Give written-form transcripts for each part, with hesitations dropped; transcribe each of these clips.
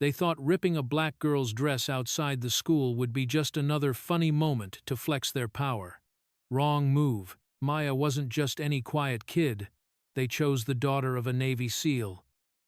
They thought ripping a black girl's dress outside the school would be just another funny moment to flex their power. Wrong move. Maya wasn't just any quiet kid. They chose the daughter of a Navy SEAL,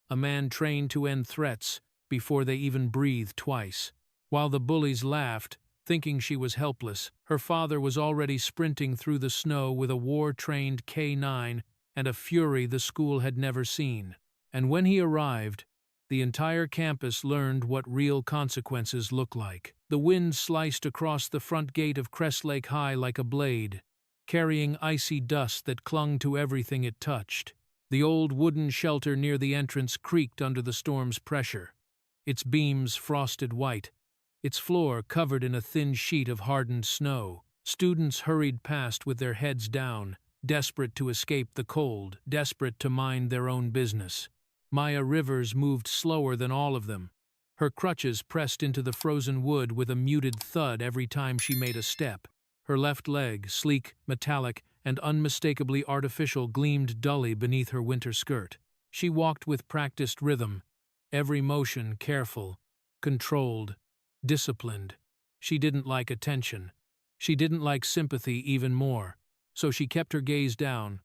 a man trained to end threats before they even breathed twice. While the bullies laughed, thinking she was helpless, her father was already sprinting through the snow with a war-trained K9 and a fury the school had never seen. And when he arrived, the entire campus learned what real consequences look like. The wind sliced across the front gate of Crestlake High like a blade, carrying icy dust that clung to everything it touched. The old wooden shelter near the entrance creaked under the storm's pressure, its beams frosted white, its floor covered in a thin sheet of hardened snow. Students hurried past with their heads down, desperate to escape the cold, desperate to mind their own business. Maya Rivers moved slower than all of them. Her crutches pressed into the frozen wood with a muted thud every time she made a step. Her left leg, sleek, metallic, and unmistakably artificial, gleamed dully beneath her winter skirt. She walked with practiced rhythm, every motion careful, controlled, disciplined. She didn't like attention. She didn't like sympathy even more, so she kept her gaze down,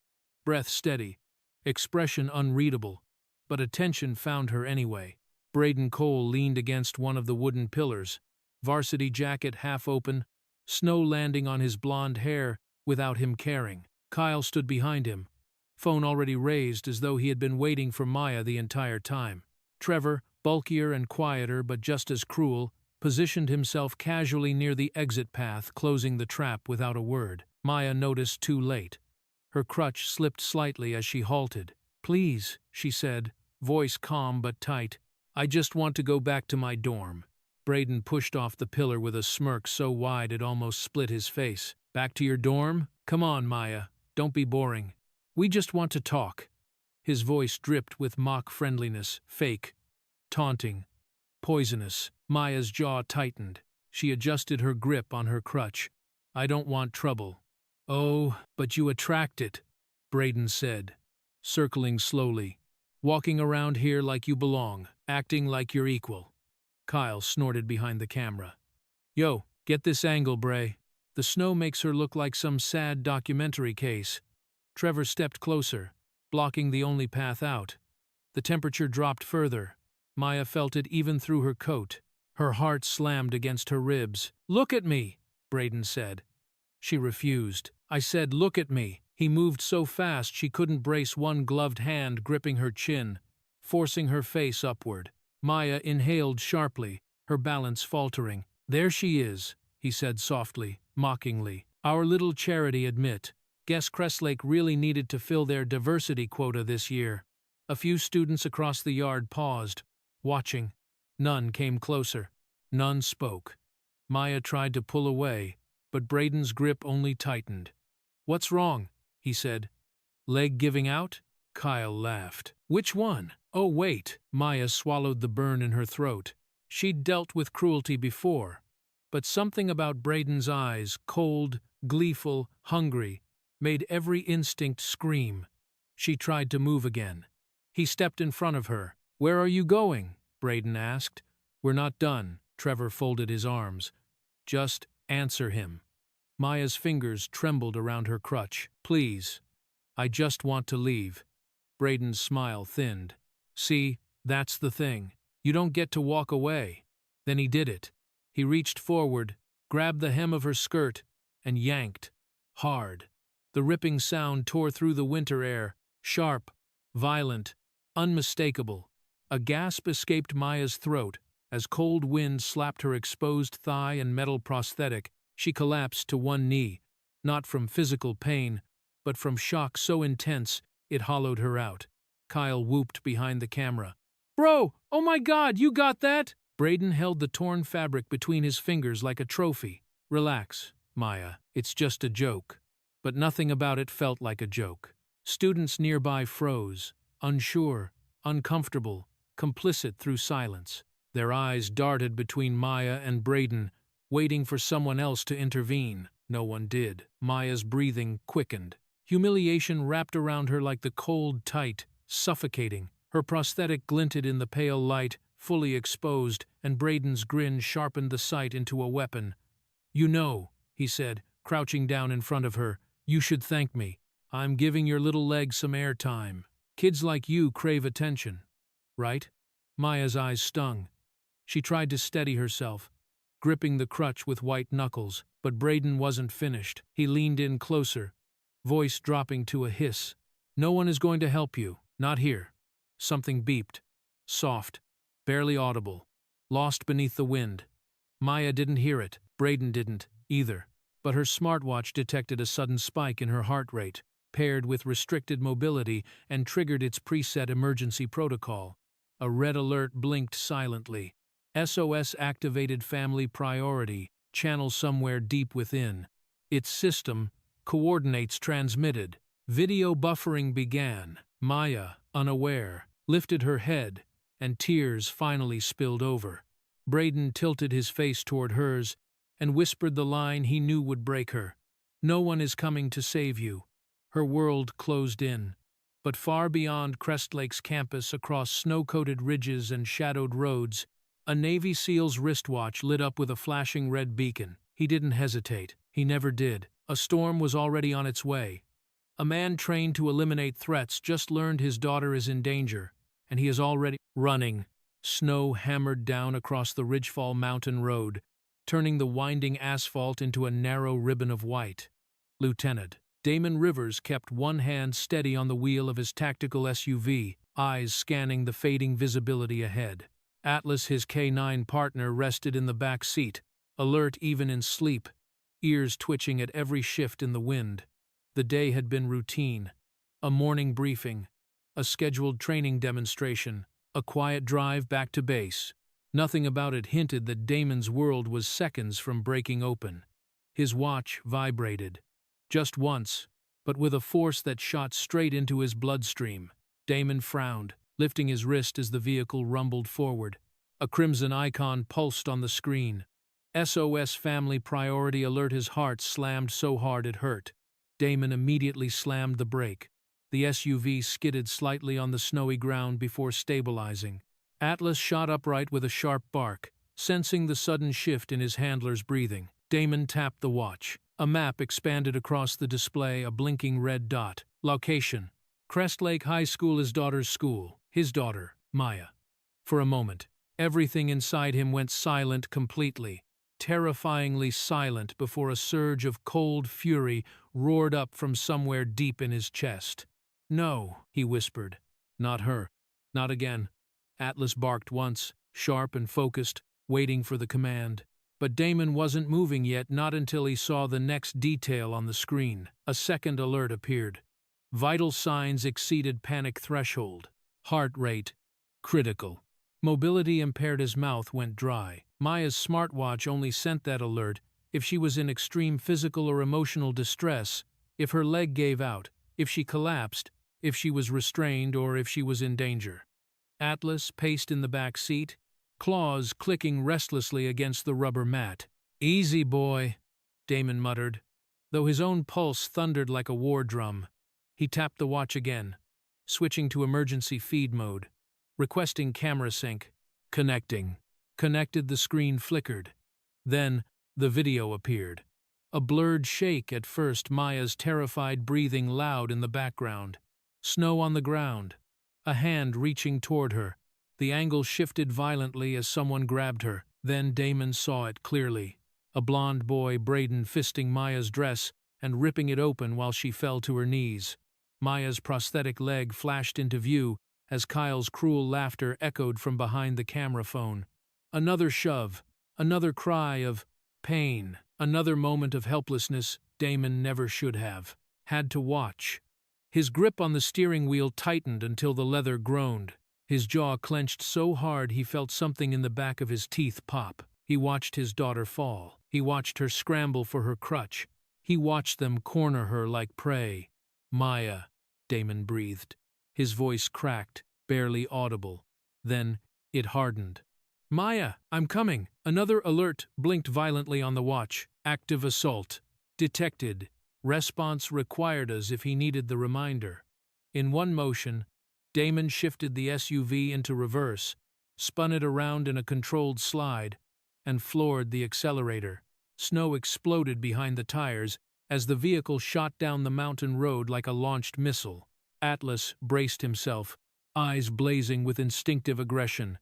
breath steady, expression unreadable, but attention found her anyway. Braden Cole leaned against one of the wooden pillars, varsity jacket half open, snow landing on his blonde hair without him caring. Kyle stood behind him, phone already raised as though he had been waiting for Maya the entire time. Trevor, bulkier and quieter but just as cruel, positioned himself casually near the exit path, closing the trap without a word. Maya noticed too late. Her crutch slipped slightly as she halted. "Please," she said, voice calm but tight. "I just want to go back to my dorm." Braden pushed off the pillar with a smirk so wide it almost split his face. "Back to your dorm? Come on, Maya. Don't be boring. We just want to talk." His voice dripped with mock friendliness, fake, taunting, poisonous. Maya's jaw tightened. She adjusted her grip on her crutch. "I don't want trouble." "Oh, but you attract it," Braden said, circling slowly. "Walking around here like you belong, acting like you're equal." Kyle snorted behind the camera. "Yo, get this angle, Bray. The snow makes her look like some sad documentary case." Trevor stepped closer, blocking the only path out. The temperature dropped further. Maya felt it even through her coat. Her heart slammed against her ribs. "Look at me," Braden said. She refused. "I said look at me." He moved so fast she couldn't brace one gloved hand gripping her chin, forcing her face upward. Maya inhaled sharply, her balance faltering. "There she is," he said softly, mockingly. "Our little charity admit. Guess Crestlake really needed to fill their diversity quota this year." A few students across the yard paused, watching. None came closer. None spoke. Maya tried to pull away, but Braden's grip only tightened. "What's wrong?" he said. "Leg giving out?" Kyle laughed. "Which one?" "Oh, wait." Maya swallowed the burn in her throat. She'd dealt with cruelty before, but something about Braden's eyes, cold, gleeful, hungry, made every instinct scream. She tried to move again. He stepped in front of her. "Where are you going?" Braden asked. "We're not done." Trevor folded his arms. "Just answer him." Maya's fingers trembled around her crutch. "Please. I just want to leave." Braden's smile thinned. "See, that's the thing. You don't get to walk away." Then he did it. He reached forward, grabbed the hem of her skirt, and yanked. Hard. The ripping sound tore through the winter air, sharp, violent, unmistakable. A gasp escaped Maya's throat. As cold wind slapped her exposed thigh and metal prosthetic, she collapsed to one knee, not from physical pain, but from shock so intense it hollowed her out. Kyle whooped behind the camera. "Bro, oh my God, you got that?" Braden held the torn fabric between his fingers like a trophy. "Relax, Maya, it's just a joke." But nothing about it felt like a joke. Students nearby froze, unsure, uncomfortable, complicit through silence. Their eyes darted between Maya and Braden, waiting for someone else to intervene. No one did. Maya's breathing quickened. Humiliation wrapped around her like the cold, tight, suffocating. Her prosthetic glinted in the pale light, fully exposed, and Braden's grin sharpened the sight into a weapon. "You know," he said, crouching down in front of her, "you should thank me. I'm giving your little leg some airtime. Kids like you crave attention, right?" Maya's eyes stung. She tried to steady herself, gripping the crutch with white knuckles, but Braden wasn't finished. He leaned in closer, voice dropping to a hiss. "No one is going to help you. Not here." Something beeped. Soft, barely audible, lost beneath the wind. Maya didn't hear it. Braden didn't, either. But her smartwatch detected a sudden spike in her heart rate, paired with restricted mobility, and triggered its preset emergency protocol. A red alert blinked silently. SOS activated family priority, channel somewhere deep within. Its system, coordinates transmitted. Video buffering began. Maya, unaware, lifted her head, and tears finally spilled over. Braden tilted his face toward hers and whispered the line he knew would break her. "No one is coming to save you." Her world closed in. But far beyond Crest Lake's campus, across snow-coated ridges and shadowed roads, a Navy SEAL's wristwatch lit up with a flashing red beacon. He didn't hesitate. He never did. A storm was already on its way. A man trained to eliminate threats just learned his daughter is in danger, and he is already running. Snow hammered down across the Ridgefall Mountain Road, turning the winding asphalt into a narrow ribbon of white. Lieutenant Damon Rivers kept one hand steady on the wheel of his tactical SUV, eyes scanning the fading visibility ahead. Atlas, his K9 partner, rested in the back seat, alert even in sleep, ears twitching at every shift in the wind. The day had been routine. A morning briefing, a scheduled training demonstration, a quiet drive back to base. Nothing about it hinted that Damon's world was seconds from breaking open. His watch vibrated. Just once, but with a force that shot straight into his bloodstream. Damon frowned, lifting his wrist as the vehicle rumbled forward. A crimson icon pulsed on the screen. SOS family priority alert. His heart slammed so hard it hurt. Damon immediately slammed the brake. The SUV skidded slightly on the snowy ground before stabilizing. Atlas shot upright with a sharp bark, sensing the sudden shift in his handler's breathing. Damon tapped the watch. A map expanded across the display, a blinking red dot. Location: Crest Lake High School, his daughter's school. His daughter, Maya. For a moment, everything inside him went silent completely, terrifyingly silent, before a surge of cold fury roared up from somewhere deep in his chest. "No," he whispered. "Not her. Not again." Atlas barked once, sharp and focused, waiting for the command. But Damon wasn't moving yet, not until he saw the next detail on the screen. A second alert appeared. Vital signs exceeded panic threshold. Heart rate critical. Mobility impaired. His mouth went dry. Maya's smartwatch only sent that alert if she was in extreme physical or emotional distress, if her leg gave out, if she collapsed, if she was restrained, or if she was in danger. Atlas paced in the back seat, claws clicking restlessly against the rubber mat. "Easy, boy," Damon muttered, though his own pulse thundered like a war drum. He tapped the watch again, switching to emergency feed mode, requesting camera sync. Connecting. Connected. The screen flickered. Then, the video appeared. A blurred shake at first, Maya's terrified breathing loud in the background. Snow on the ground. A hand reaching toward her. The angle shifted violently as someone grabbed her. Then Damon saw it clearly. A blond boy, Braden, fisting Maya's dress and ripping it open while she fell to her knees. Maya's prosthetic leg flashed into view as Kyle's cruel laughter echoed from behind the camera phone. Another shove, another cry of pain, another moment of helplessness Damon never should have had to watch. His grip on the steering wheel tightened until the leather groaned. His jaw clenched so hard he felt something in the back of his teeth pop. He watched his daughter fall. He watched her scramble for her crutch. He watched them corner her like prey. "Maya," Damon breathed. His voice cracked, barely audible. Then it hardened. "Maya, I'm coming." Another alert blinked violently on the watch. Active assault. Detected. Response required, as if he needed the reminder. In one motion, Damon shifted the SUV into reverse, spun it around in a controlled slide, and floored the accelerator. Snow exploded behind the tires as the vehicle shot down the mountain road like a launched missile. Atlas braced himself, eyes blazing with instinctive aggression.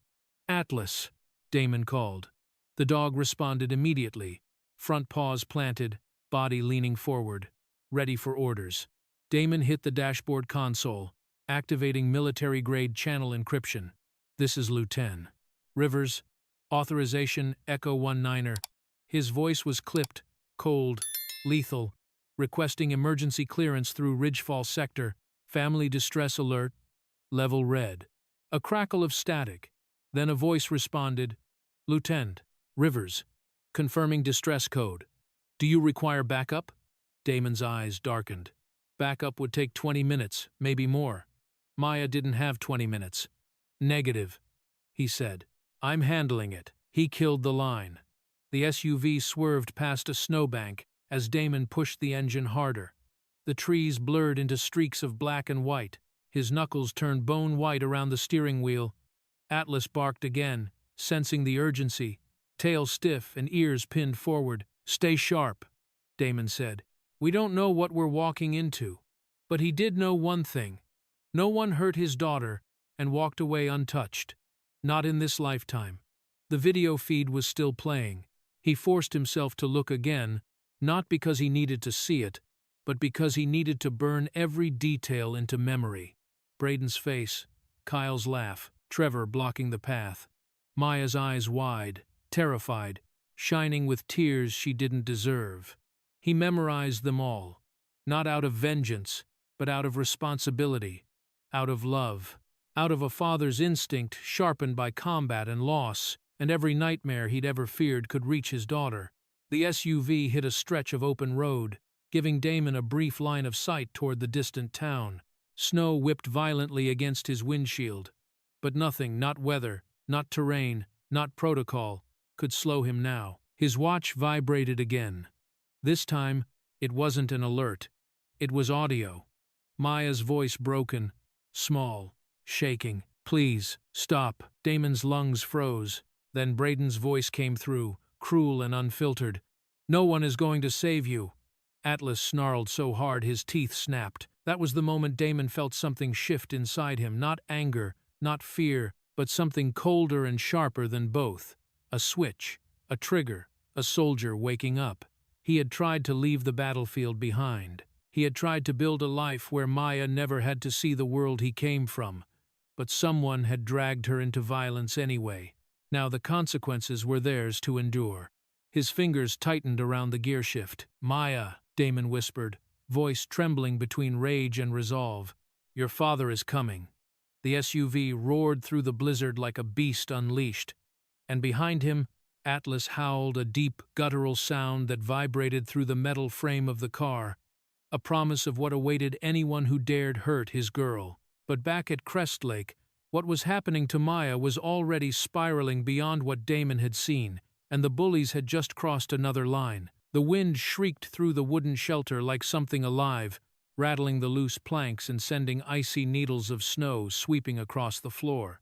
"Atlas!" Damon called. The dog responded immediately, front paws planted, body leaning forward, ready for orders. Damon hit the dashboard console, activating military-grade channel encryption. "This is Lieutenant Rivers. Authorization Echo 19er. His voice was clipped, cold, lethal, requesting emergency clearance through Ridgefall Sector. Family distress alert. Level red. A crackle of static. Then a voice responded, "Lieutenant Rivers. Confirming distress code. Do you require backup?" Damon's eyes darkened. Backup would take 20 minutes, maybe more. Maya didn't have 20 minutes. "Negative," he said. "I'm handling it." He killed the line. The SUV swerved past a snowbank as Damon pushed the engine harder. The trees blurred into streaks of black and white. His knuckles turned bone white around the steering wheel. Atlas barked again, sensing the urgency, tail stiff and ears pinned forward. "Stay sharp," Damon said. "We don't know what we're walking into." But he did know one thing. No one hurt his daughter and walked away untouched. Not in this lifetime. The video feed was still playing. He forced himself to look again, not because he needed to see it, but because he needed to burn every detail into memory. Braden's face, Kyle's laugh, Trevor blocking the path, Maya's eyes wide, terrified, shining with tears she didn't deserve. He memorized them all, not out of vengeance, but out of responsibility, out of love, out of a father's instinct sharpened by combat and loss, and every nightmare he'd ever feared could reach his daughter. The SUV hit a stretch of open road, giving Damon a brief line of sight toward the distant town. Snow whipped violently against his windshield, but nothing, not weather, not terrain, not protocol, could slow him now. His watch vibrated again. This time, it wasn't an alert. It was audio. Maya's voice broken, small, shaking. "Please, stop." Damon's lungs froze. Then Braden's voice came through, cruel and unfiltered. "No one is going to save you." Atlas snarled so hard his teeth snapped. That was the moment Damon felt something shift inside him, not anger, not fear, but something colder and sharper than both. A switch, a trigger, a soldier waking up. He had tried to leave the battlefield behind. He had tried to build a life where Maya never had to see the world he came from. But someone had dragged her into violence anyway. Now the consequences were theirs to endure. His fingers tightened around the gearshift. "Maya," Damon whispered, voice trembling between rage and resolve. "Your father is coming." The SUV roared through the blizzard like a beast unleashed, and behind him, Atlas howled a deep, guttural sound that vibrated through the metal frame of the car, a promise of what awaited anyone who dared hurt his girl. But back at Crest Lake, what was happening to Maya was already spiraling beyond what Damon had seen, and the bullies had just crossed another line. The wind shrieked through the wooden shelter like something alive, rattling the loose planks and sending icy needles of snow sweeping across the floor.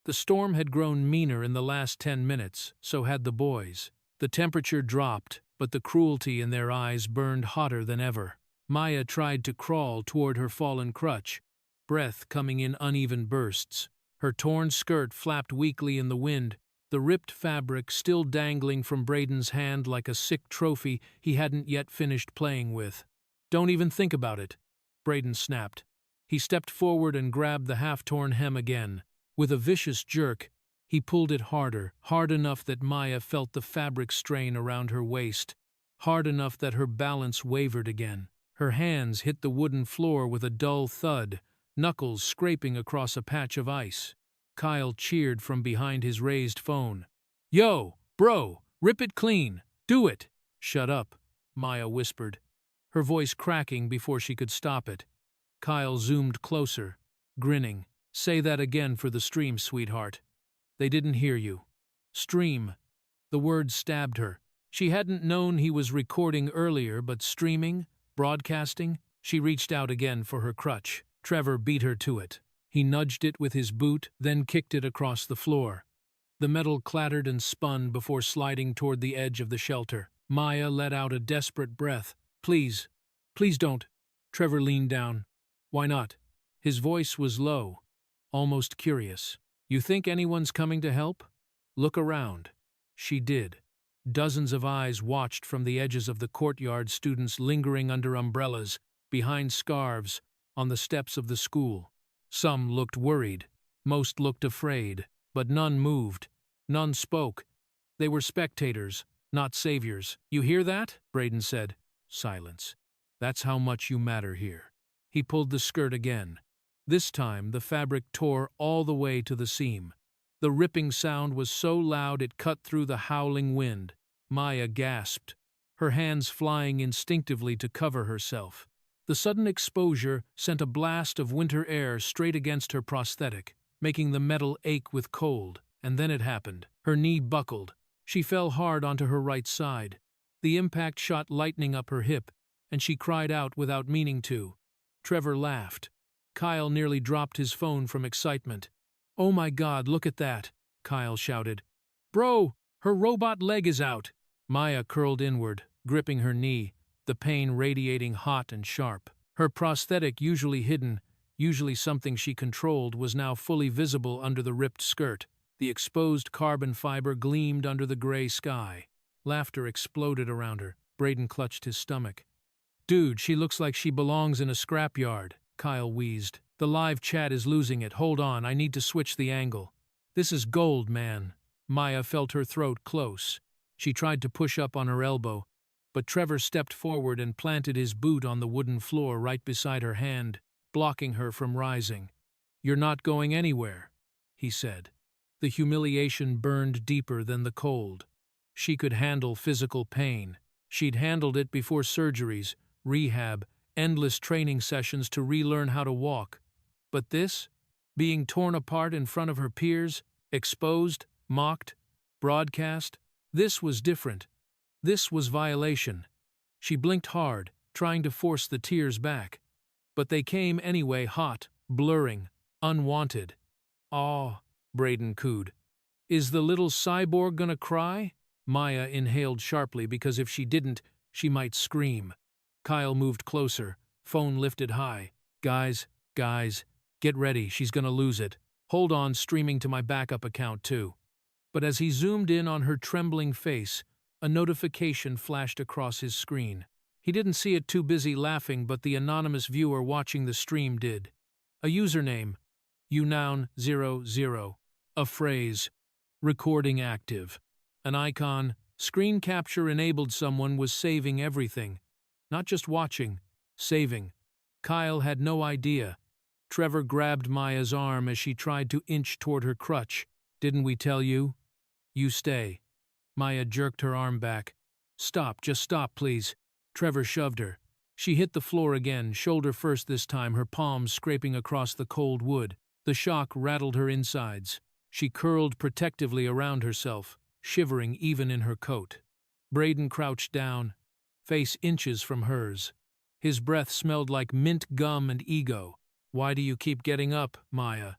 The storm had grown meaner in the last 10 minutes, so had the boys. The temperature dropped, but the cruelty in their eyes burned hotter than ever. Maya tried to crawl toward her fallen crutch, breath coming in uneven bursts. Her torn skirt flapped weakly in the wind, the ripped fabric still dangling from Braden's hand like a sick trophy he hadn't yet finished playing with. "Don't even think about it," Braden snapped. He stepped forward and grabbed the half-torn hem again. With a vicious jerk, he pulled it harder, hard enough that Maya felt the fabric strain around her waist, hard enough that her balance wavered again. Her hands hit the wooden floor with a dull thud, knuckles scraping across a patch of ice. Kyle cheered from behind his raised phone. "Yo, bro, rip it clean. Do it." "Shut up," Maya whispered, her voice cracking before she could stop it. Kyle zoomed closer, grinning. "Say that again for the stream, sweetheart." "They didn't hear you." "Stream." The word stabbed her. She hadn't known he was recording earlier, but streaming, broadcasting? She reached out again for her crutch. Trevor beat her to it. He nudged it with his boot, then kicked it across the floor. The metal clattered and spun before sliding toward the edge of the shelter. Maya let out a desperate breath. Please, please don't. Trevor leaned down. Why not? His voice was low, almost curious. You think anyone's coming to help? Look around. She did. Dozens of eyes watched from the edges of the courtyard, students lingering under umbrellas, behind scarves, on the steps of the school. Some looked worried, most looked afraid, but none moved, none spoke. They were spectators, not saviors. You hear that? Braden said. Silence. That's how much you matter here. He pulled the skirt again. This time the fabric tore all the way to the seam. The ripping sound was so loud it cut through the howling wind. Maya gasped, her hands flying instinctively to cover herself. The sudden exposure sent a blast of winter air straight against her prosthetic, making the metal ache with cold. And then it happened. Her knee buckled. She fell hard onto her right side. The impact shot lightning up her hip, and she cried out without meaning to. Trevor laughed. Kyle nearly dropped his phone from excitement. Oh my God, look at that, Kyle shouted. Bro, her robot leg is out. Maya curled inward, gripping her knee, the pain radiating hot and sharp. Her prosthetic, usually hidden, usually something she controlled, was now fully visible under the ripped skirt. The exposed carbon fiber gleamed under the gray sky. Laughter exploded around her. Braden clutched his stomach. Dude, she looks like she belongs in a scrapyard, Kyle wheezed. The live chat is losing it. Hold on, I need to switch the angle. This is gold, man. Maya felt her throat close. She tried to push up on her elbow, but Trevor stepped forward and planted his boot on the wooden floor right beside her hand, blocking her from rising. You're not going anywhere, he said. The humiliation burned deeper than the cold. She could handle physical pain. She'd handled it before surgeries, rehab, endless training sessions to relearn how to walk. But this? Being torn apart in front of her peers, exposed, mocked, broadcast? This was different. This was violation. She blinked hard, trying to force the tears back. But they came anyway, hot, blurring, unwanted. Aw, Braden cooed. Is the little cyborg gonna cry? Maya inhaled sharply because if she didn't, she might scream. Kyle moved closer, phone lifted high. Guys, get ready, she's gonna lose it. Hold on, streaming to my backup account too. But as he zoomed in on her trembling face, a notification flashed across his screen. He didn't see it, too busy laughing, but the anonymous viewer watching the stream did. A username, unown00, a phrase, recording active, an icon, screen capture enabled. Someone was saving everything. Not just watching, saving. Kyle had no idea. Trevor grabbed Maya's arm as she tried to inch toward her crutch. Didn't we tell you? You stay. Maya jerked her arm back. Stop, just stop, please. Trevor shoved her. She hit the floor again, shoulder first this time, her palms scraping across the cold wood. The shock rattled her insides. She curled protectively around herself, shivering even in her coat. Braden crouched down, face inches from hers. His breath smelled like mint gum and ego. Why do you keep getting up, Maya?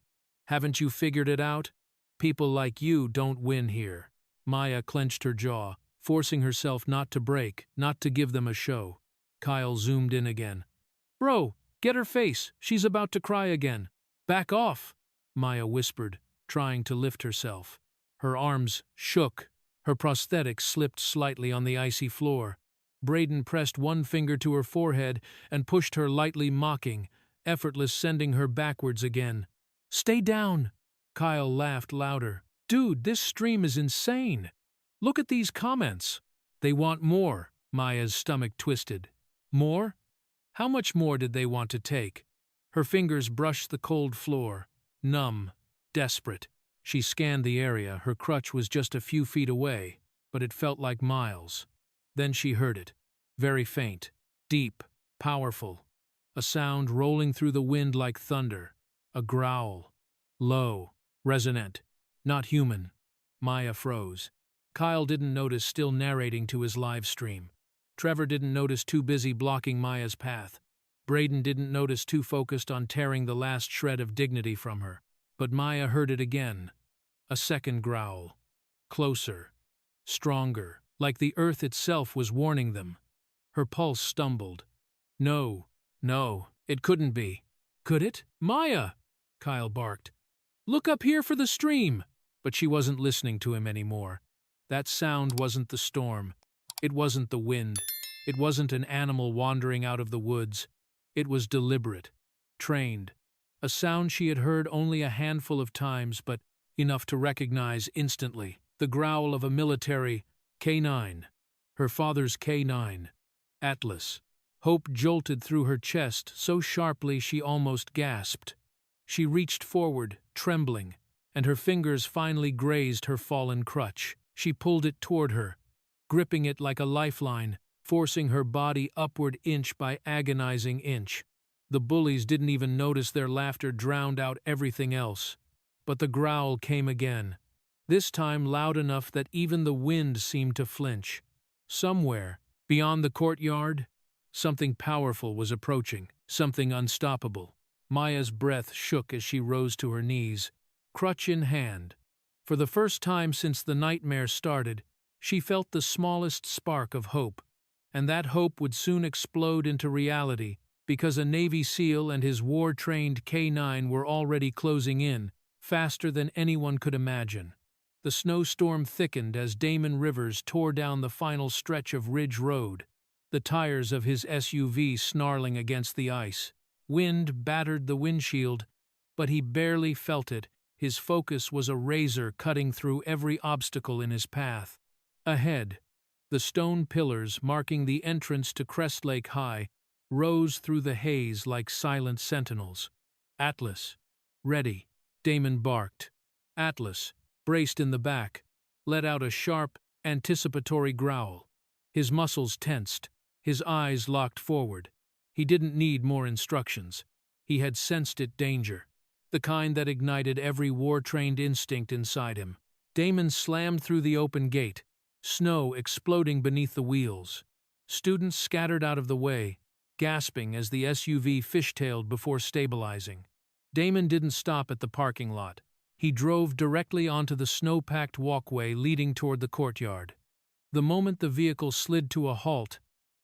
Haven't you figured it out? People like you don't win here. Maya clenched her jaw, forcing herself not to break, not to give them a show. Kyle zoomed in again. Bro, get her face. She's about to cry again. Back off, Maya whispered, trying to lift herself. Her arms shook. Her prosthetic slipped slightly on the icy floor. Braden pressed one finger to her forehead and pushed her lightly, mocking, effortless, sending her backwards again. Stay down! Kyle laughed louder. Dude, this stream is insane. Look at these comments. They want more. Maya's stomach twisted. More? How much more did they want to take? Her fingers brushed the cold floor, numb, desperate. She scanned the area. Her crutch was just a few feet away, but it felt like miles. Then she heard it. Very faint, deep, powerful. A sound rolling through the wind like thunder. A growl. Low, resonant, not human. Maya froze. Kyle didn't notice, still narrating to his live stream. Trevor didn't notice, too busy blocking Maya's path. Braden didn't notice, too focused on tearing the last shred of dignity from her. But Maya heard it again. A second growl. Closer. Stronger, like the earth itself was warning them. Her pulse stumbled. No, no, it couldn't be. Could it? Maya! Kyle barked. Look up here for the stream! But she wasn't listening to him anymore. That sound wasn't the storm. It wasn't the wind. It wasn't an animal wandering out of the woods. It was deliberate, trained. A sound she had heard only a handful of times, but enough to recognize instantly. The growl of a military K9. Her father's K9. Atlas. Hope jolted through her chest so sharply she almost gasped. She reached forward, trembling, and her fingers finally grazed her fallen crutch. She pulled it toward her, gripping it like a lifeline, forcing her body upward inch by agonizing inch. The bullies didn't even notice their laughter drowned out everything else. But the growl came again, this time loud enough that even the wind seemed to flinch. Somewhere, beyond the courtyard, something powerful was approaching, something unstoppable. Maya's breath shook as she rose to her knees, crutch in hand. For the first time since the nightmare started, she felt the smallest spark of hope, and that hope would soon explode into reality because a Navy SEAL and his war-trained K9 were already closing in, faster than anyone could imagine. The snowstorm thickened as Damon Rivers tore down the final stretch of Ridge Road, the tires of his SUV snarling against the ice. Wind battered the windshield, but he barely felt it. His focus was a razor cutting through every obstacle in his path. Ahead, the stone pillars marking the entrance to Crest Lake High rose through the haze like silent sentinels. Atlas. Ready, Damon barked. Atlas, braced in the back, let out a sharp, anticipatory growl. His muscles tensed, his eyes locked forward. He didn't need more instructions. He had sensed it danger, the kind that ignited every war-trained instinct inside him. Damon slammed through the open gate, snow exploding beneath the wheels. Students scattered out of the way, gasping as the SUV fishtailed before stabilizing. Damon didn't stop at the parking lot. He drove directly onto the snow-packed walkway leading toward the courtyard. The moment the vehicle slid to a halt,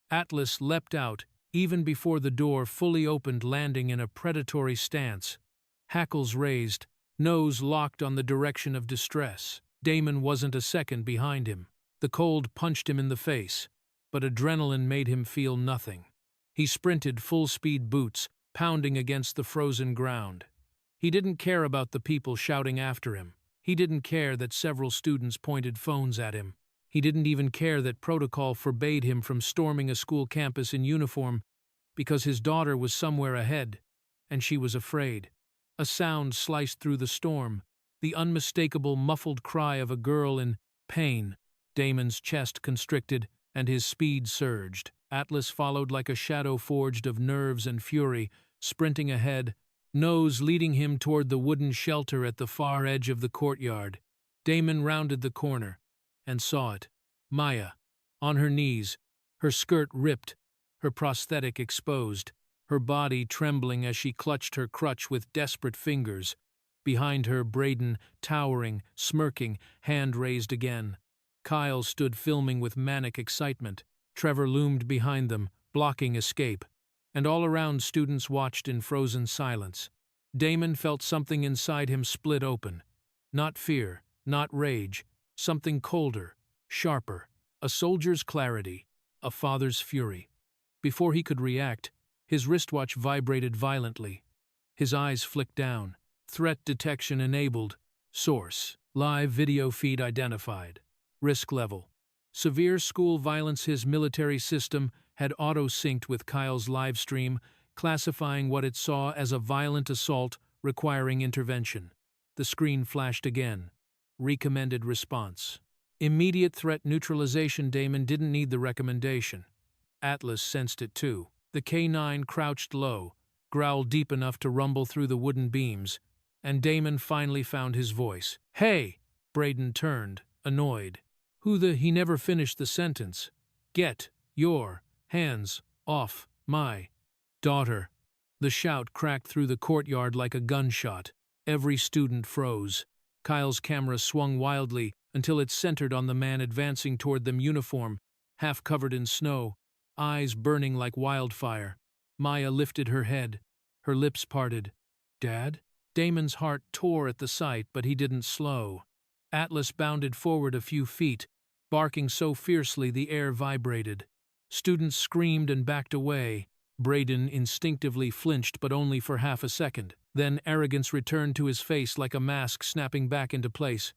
Atlas leapt out, even before the door fully opened, landing in a predatory stance. Hackles raised, nose locked on the direction of distress. Damon wasn't a second behind him. The cold punched him in the face, but adrenaline made him feel nothing. He sprinted full-speed boots, pounding against the frozen ground. He didn't care about the people shouting after him. He didn't care that several students pointed phones at him. He didn't even care that protocol forbade him from storming a school campus in uniform because his daughter was somewhere ahead, and she was afraid. A sound sliced through the storm, the unmistakable muffled cry of a girl in pain. Damon's chest constricted, and his speed surged. Atlas followed like a shadow forged of nerves and fury, sprinting ahead, nose leading him toward the wooden shelter at the far edge of the courtyard. Damon rounded the corner and saw it. Maya, on her knees, her skirt ripped, her prosthetic exposed, her body trembling as she clutched her crutch with desperate fingers. Behind her, Braden, towering, smirking, hand raised again. Kyle stood filming with manic excitement. Trevor loomed behind them, blocking escape. And all around, students watched in frozen silence. Damon felt something inside him split open. Not fear, not rage, something colder, sharper. A soldier's clarity, a father's fury. Before he could react, his wristwatch vibrated violently. His eyes flicked down. Threat detection enabled. Source: live video feed identified. Risk level: severe school violence. His military system had auto-synced with Kyle's livestream, classifying what it saw as a violent assault requiring intervention. The screen flashed again. Recommended response: immediate threat neutralization. Damon didn't need the recommendation. Atlas sensed it too. The K9 crouched low, growled deep enough to rumble through the wooden beams, and Damon finally found his voice. "Hey!" Braden turned, annoyed. He never finished the sentence. "Get your hands off my daughter." The shout cracked through the courtyard like a gunshot. Every student froze. Kyle's camera swung wildly until it centered on the man advancing toward them, uniform, half covered in snow, eyes burning like wildfire. Maya lifted her head, her lips parted. "Dad?" Damon's heart tore at the sight, but he didn't slow. Atlas bounded forward a few feet, barking so fiercely the air vibrated. Students screamed and backed away. Braden instinctively flinched, but only for half a second. Then arrogance returned to his face like a mask snapping back into place.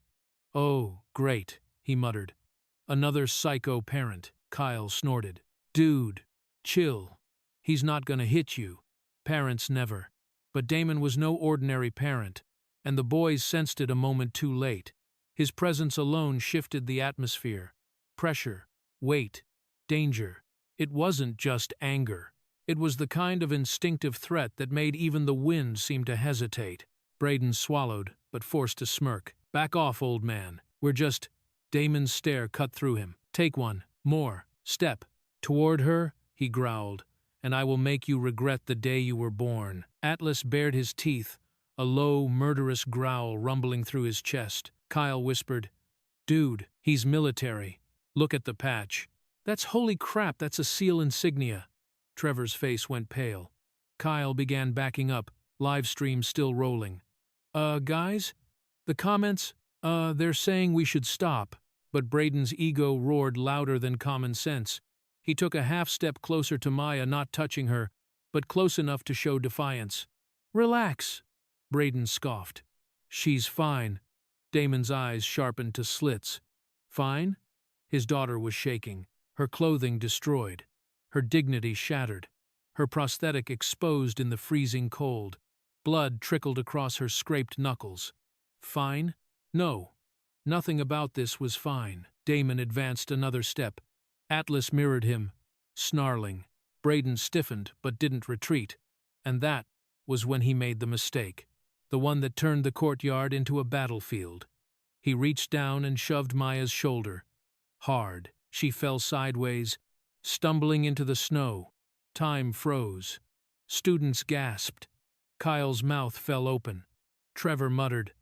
"Oh, great," he muttered. "Another psycho parent," Kyle snorted. "Dude, chill. He's not gonna hit you. Parents never." But Damon was no ordinary parent, and the boys sensed it a moment too late. His presence alone shifted the atmosphere. Pressure, weight, danger. It wasn't just anger. It was the kind of instinctive threat that made even the wind seem to hesitate. Braden swallowed, but forced a smirk. "Back off, old man. We're just—" Damon's stare cut through him. "Take one more step toward her," he growled, "and I will make you regret the day you were born." Atlas bared his teeth, a low, murderous growl rumbling through his chest. Kyle whispered, "Dude, he's military. Look at the patch." "That's holy crap, that's a SEAL insignia." Trevor's face went pale. Kyle began backing up, live stream still rolling. Guys? The comments? They're saying we should stop." But Braden's ego roared louder than common sense. He took a half-step closer to Maya, not touching her, but close enough to show defiance. "Relax," Braden scoffed. "She's fine." Damon's eyes sharpened to slits. "Fine?" His daughter was shaking, her clothing destroyed, her dignity shattered, her prosthetic exposed in the freezing cold. Blood trickled across her scraped knuckles. "Fine? No. Nothing about this was fine." Damon advanced another step. Atlas mirrored him, snarling. Braden stiffened but didn't retreat. And that was when he made the mistake. The one that turned the courtyard into a battlefield. He reached down and shoved Maya's shoulder. Hard. She fell sideways, stumbling into the snow. Time froze. Students gasped. Kyle's mouth fell open. Trevor muttered,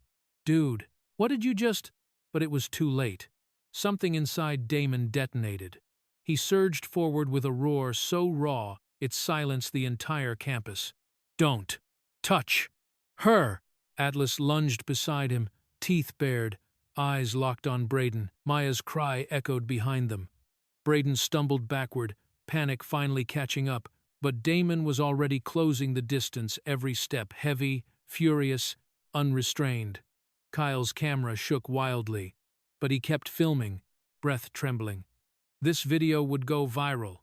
"Dude, what did you just—" But it was too late. Something inside Damon detonated. He surged forward with a roar so raw it silenced the entire campus. "Don't touch her!" Atlas lunged beside him, teeth bared, eyes locked on Braden. Maya's cry echoed behind them. Braden stumbled backward, panic finally catching up, but Damon was already closing the distance, every step heavy, furious, unrestrained. Kyle's camera shook wildly, but he kept filming, breath trembling. This video would go viral.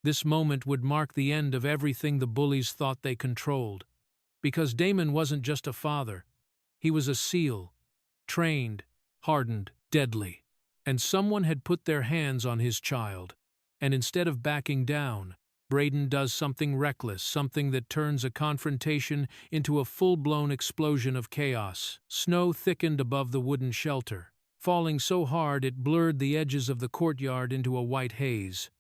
This moment would mark the end of everything the bullies thought they controlled. Because Damon wasn't just a father. He was a SEAL. Trained, hardened, deadly. And someone had put their hands on his child. And instead of backing down, Braden does something reckless, something that turns a confrontation into a full-blown explosion of chaos. Snow thickened above the wooden shelter, falling so hard it blurred the edges of the courtyard into a white haze.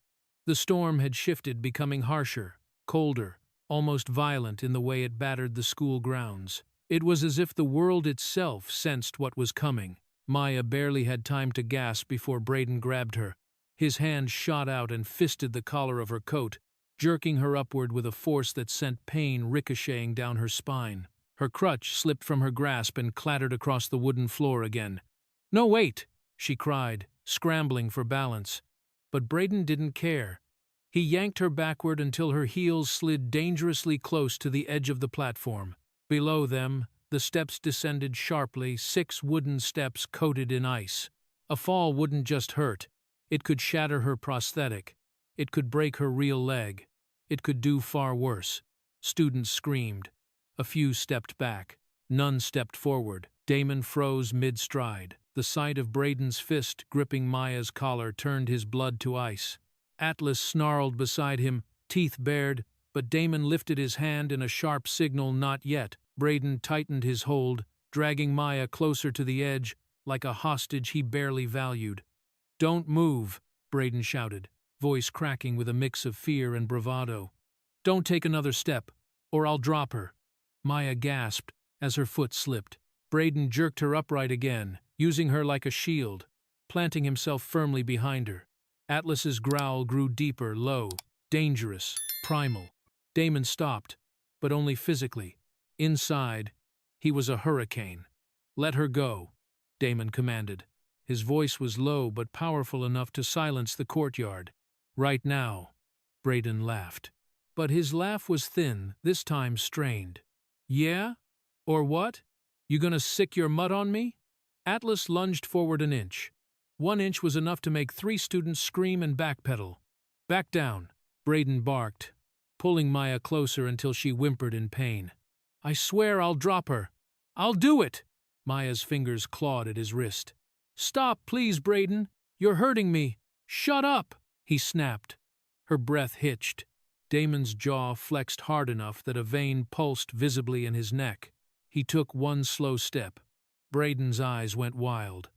The storm had shifted, becoming harsher, colder, almost violent in the way it battered the school grounds. It was as if the world itself sensed what was coming. Maya barely had time to gasp before Braden grabbed her. His hand shot out and fisted the collar of her coat, jerking her upward with a force that sent pain ricocheting down her spine. Her crutch slipped from her grasp and clattered across the wooden floor again. "No, wait!" she cried, scrambling for balance. But Braden didn't care. He yanked her backward until her heels slid dangerously close to the edge of the platform. Below them, the steps descended sharply, 6 wooden steps coated in ice. A fall wouldn't just hurt. It could shatter her prosthetic. It could break her real leg. It could do far worse. Students screamed. A few stepped back. None stepped forward. Damon froze mid-stride. The sight of Braden's fist gripping Maya's collar turned his blood to ice. Atlas snarled beside him, teeth bared, but Damon lifted his hand in a sharp signal, "Not yet." Braden tightened his hold, dragging Maya closer to the edge, like a hostage he barely valued. "Don't move," Braden shouted, voice cracking with a mix of fear and bravado. "Don't take another step, or I'll drop her." Maya gasped as her foot slipped. Braden jerked her upright again, using her like a shield, planting himself firmly behind her. Atlas's growl grew deeper, low, dangerous, primal. Damon stopped, but only physically. Inside, he was a hurricane. "Let her go," Damon commanded. His voice was low but powerful enough to silence the courtyard. "Right now," Braden laughed. But his laugh was thin, this time strained. "Yeah? Or what? You gonna sick your mud on me?" Atlas lunged forward an inch. 1 inch was enough to make 3 students scream and backpedal. "Back down," Braden barked, pulling Maya closer until she whimpered in pain. "I swear I'll drop her. I'll do it!" Maya's fingers clawed at his wrist. "Stop, please, Braden. You're hurting me. Shut up!" he snapped. Her breath hitched. Damon's jaw flexed hard enough that a vein pulsed visibly in his neck. He took 1 slow step. Braden's eyes went wild.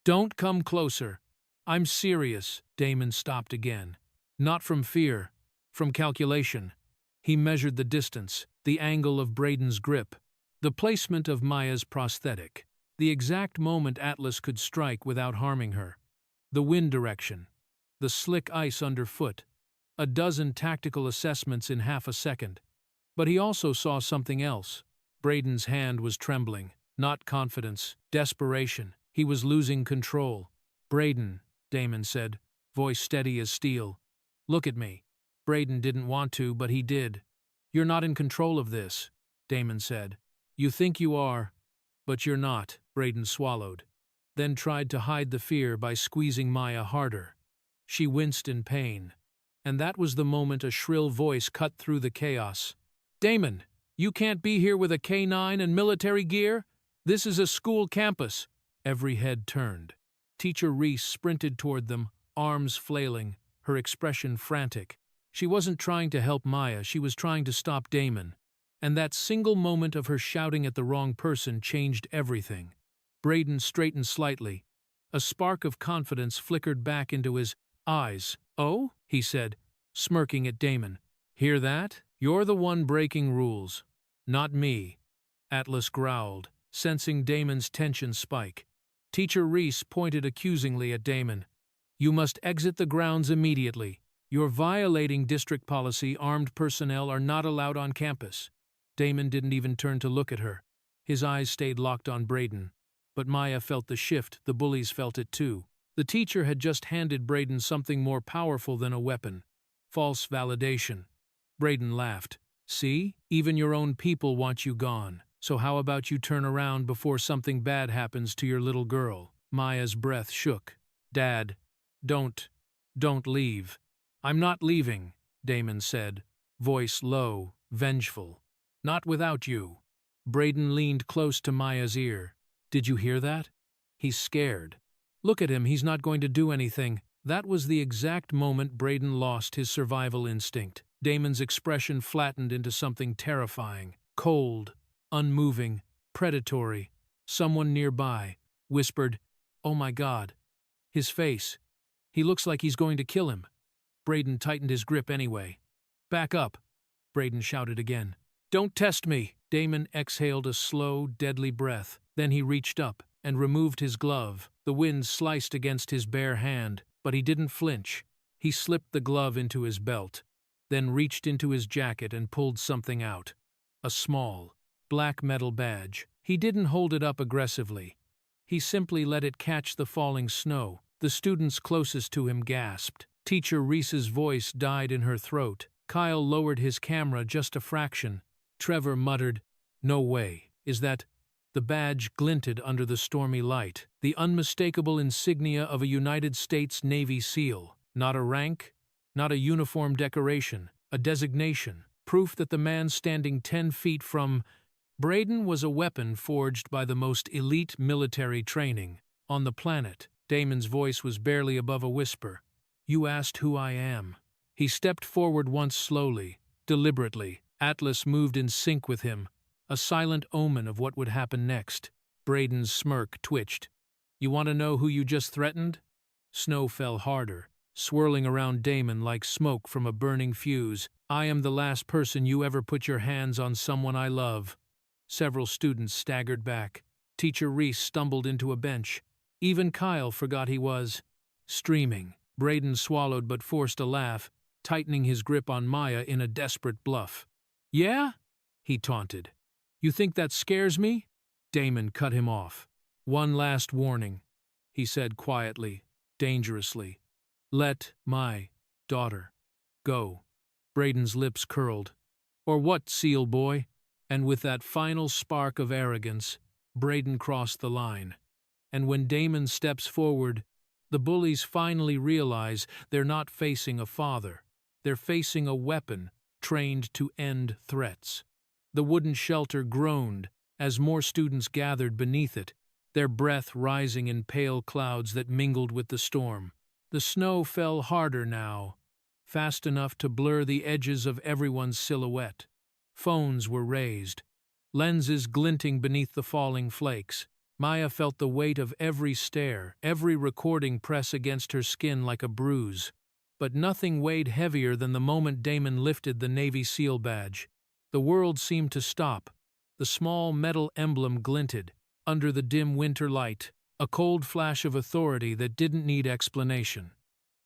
"Don't come closer. I'm serious." Damon stopped again. Not from fear, from calculation. He measured the distance, the angle of Braden's grip, the placement of Maya's prosthetic, the exact moment Atlas could strike without harming her, the wind direction, the slick ice underfoot, a dozen tactical assessments in half a second. But he also saw something else. Braden's hand was trembling, not confidence, desperation. He was losing control. "Braden," Damon said, voice steady as steel. "Look at me." Braden didn't want to, but he did. "You're not in control of this," Damon said. "You think you are, but you're not." Braden swallowed, then tried to hide the fear by squeezing Maya harder. She winced in pain, and that was the moment a shrill voice cut through the chaos. "Damon, you can't be here with a K9 and military gear? This is a school campus." Every head turned. Teacher Reese sprinted toward them, arms flailing, her expression frantic. She wasn't trying to help Maya, she was trying to stop Damon. And that single moment of her shouting at the wrong person changed everything. Braden straightened slightly. A spark of confidence flickered back into his eyes. "Oh?" he said, smirking at Damon. "Hear that? You're the one breaking rules. Not me." Atlas growled, sensing Damon's tension spike. Teacher Reese pointed accusingly at Damon. "You must exit the grounds immediately. You're violating district policy. Armed personnel are not allowed on campus." Damon didn't even turn to look at her. His eyes stayed locked on Braden. But Maya felt the shift, the bullies felt it too. The teacher had just handed Braden something more powerful than a weapon. False validation. Braden laughed. "See? Even your own people want you gone. So how about you turn around before something bad happens to your little girl?" Maya's breath shook. "Dad, don't leave." "I'm not leaving," Damon said, voice low, vengeful. "Not without you." Braden leaned close to Maya's ear. "Did you hear that? He's scared. Look at him, he's not going to do anything." That was the exact moment Braden lost his survival instinct. Damon's expression flattened into something terrifying, cold, unmoving, predatory. Someone nearby whispered, "Oh my God." His face. "He looks like he's going to kill him." Braden tightened his grip anyway. "Back up," Braden shouted again. "Don't test me." Damon exhaled a slow, deadly breath. Then he reached up and removed his glove. The wind sliced against his bare hand, but he didn't flinch. He slipped the glove into his belt, then reached into his jacket and pulled something out. A small, black metal badge. He didn't hold it up aggressively. He simply let it catch the falling snow. The students closest to him gasped. Teacher Reese's voice died in her throat. Kyle lowered his camera just a fraction. Trevor muttered, "No way. Is that—" The badge glinted under the stormy light. The unmistakable insignia of a United States Navy SEAL. Not a rank, not a uniform decoration, a designation. Proof that the man standing 10 feet from Braden was a weapon forged by the most elite military training on the planet. Damon's voice was barely above a whisper. "You asked who I am." He stepped forward once slowly, deliberately. Atlas moved in sync with him, a silent omen of what would happen next. Braden's smirk twitched. "You want to know who you just threatened?" Snow fell harder, swirling around Damon like smoke from a burning fuse. "I am the last person you ever put your hands on someone I love." Several students staggered back. Teacher Reese stumbled into a bench. Even Kyle forgot he was streaming. Braden swallowed but forced a laugh, tightening his grip on Maya in a desperate bluff. "Yeah?" he taunted. "You think that scares me?" Damon cut him off. "One last warning," he said quietly, dangerously. "Let my daughter go." Braden's lips curled. "Or what, Seal boy?" And with that final spark of arrogance, Braden crossed the line. And when Damon steps forward, the bullies finally realize they're not facing a father. They're facing a weapon trained to end threats. The wooden shelter groaned as more students gathered beneath it, their breath rising in pale clouds that mingled with the storm. The snow fell harder now, fast enough to blur the edges of everyone's silhouette. Phones were raised, lenses glinting beneath the falling flakes. Maya felt the weight of every stare, every recording press against her skin like a bruise. But nothing weighed heavier than the moment Damon lifted the Navy SEAL badge. The world seemed to stop. The small metal emblem glinted under the dim winter light, a cold flash of authority that didn't need explanation.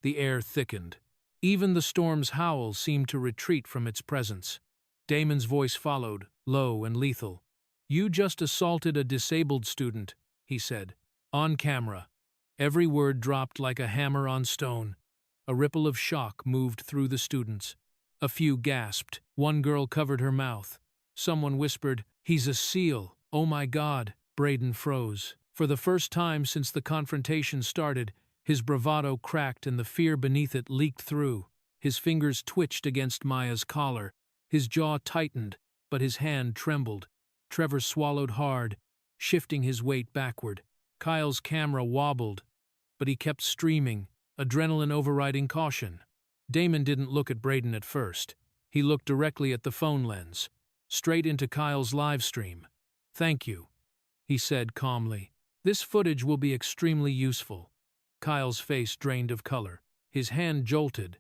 The air thickened. Even the storm's howl seemed to retreat from its presence. Damon's voice followed, low and lethal. "You just assaulted a disabled student," he said. On camera. Every word dropped like a hammer on stone. A ripple of shock moved through the students. A few gasped. One girl covered her mouth. Someone whispered, "He's a SEAL. Oh my God." Braden froze. For the first time since the confrontation started, his bravado cracked and the fear beneath it leaked through. His fingers twitched against Maya's collar. His jaw tightened, but his hand trembled. Trevor swallowed hard, shifting his weight backward. Kyle's camera wobbled, but he kept streaming, adrenaline overriding caution. Damon didn't look at Braden at first. He looked directly at the phone lens, straight into Kyle's live stream. "Thank you," he said calmly. "This footage will be extremely useful." Kyle's face drained of color. His hand jolted,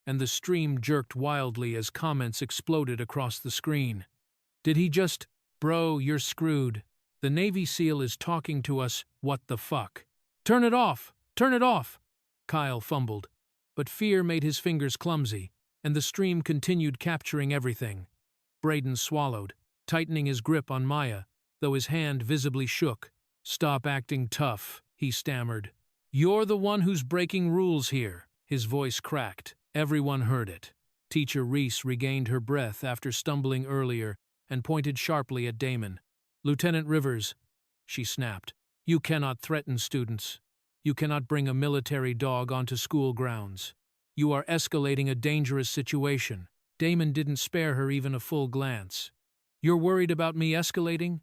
and the stream jerked wildly as comments exploded across the screen. "Did he just... Bro, you're screwed. The Navy SEAL is talking to us, what the fuck? Turn it off! Turn it off!" Kyle fumbled, but fear made his fingers clumsy, and the stream continued capturing everything. Braden swallowed, tightening his grip on Maya, though his hand visibly shook. "Stop acting tough," he stammered. "You're the one who's breaking rules here." His voice cracked. Everyone heard it. Teacher Reese regained her breath after stumbling earlier and pointed sharply at Damon. "Lieutenant Rivers," she snapped, "you cannot threaten students. You cannot bring a military dog onto school grounds. You are escalating a dangerous situation." Damon didn't spare her even a full glance. "You're worried about me escalating?"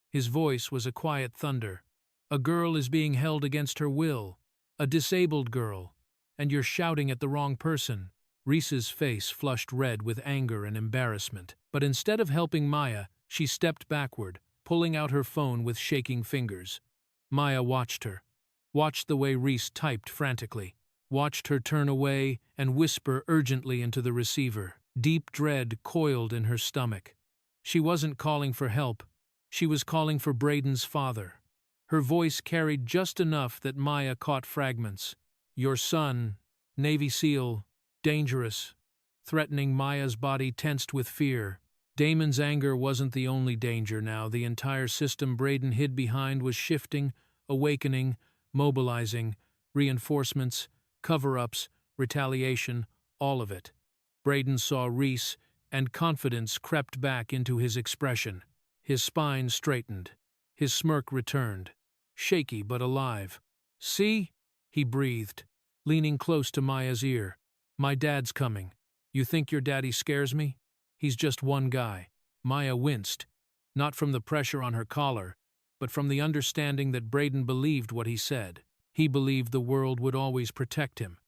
His voice was a quiet thunder. "A girl is being held against her will. A disabled girl. And you're shouting at the wrong person." Reese's face flushed red with anger and embarrassment. But instead of helping Maya, she stepped backward, pulling out her phone with shaking fingers. Maya watched her. Watched the way Reese typed frantically. Watched her turn away and whisper urgently into the receiver. Deep dread coiled in her stomach. She wasn't calling for help. She was calling for Braden's father. Her voice carried just enough that Maya caught fragments. "Your son, Navy SEAL, dangerous." Threatening. Maya's body tensed with fear. Damon's anger wasn't the only danger now. The entire system Braden hid behind was shifting, awakening, mobilizing, reinforcements, cover-ups, retaliation, all of it. Braden saw Reese, and confidence crept back into his expression. His spine straightened. His smirk returned, shaky but alive. "See?" he breathed, leaning close to Maya's ear. "My dad's coming. You think your daddy scares me? He's just one guy." Maya winced, not from the pressure on her collar, but from the understanding that Braden believed what he said. He believed the world would always protect him,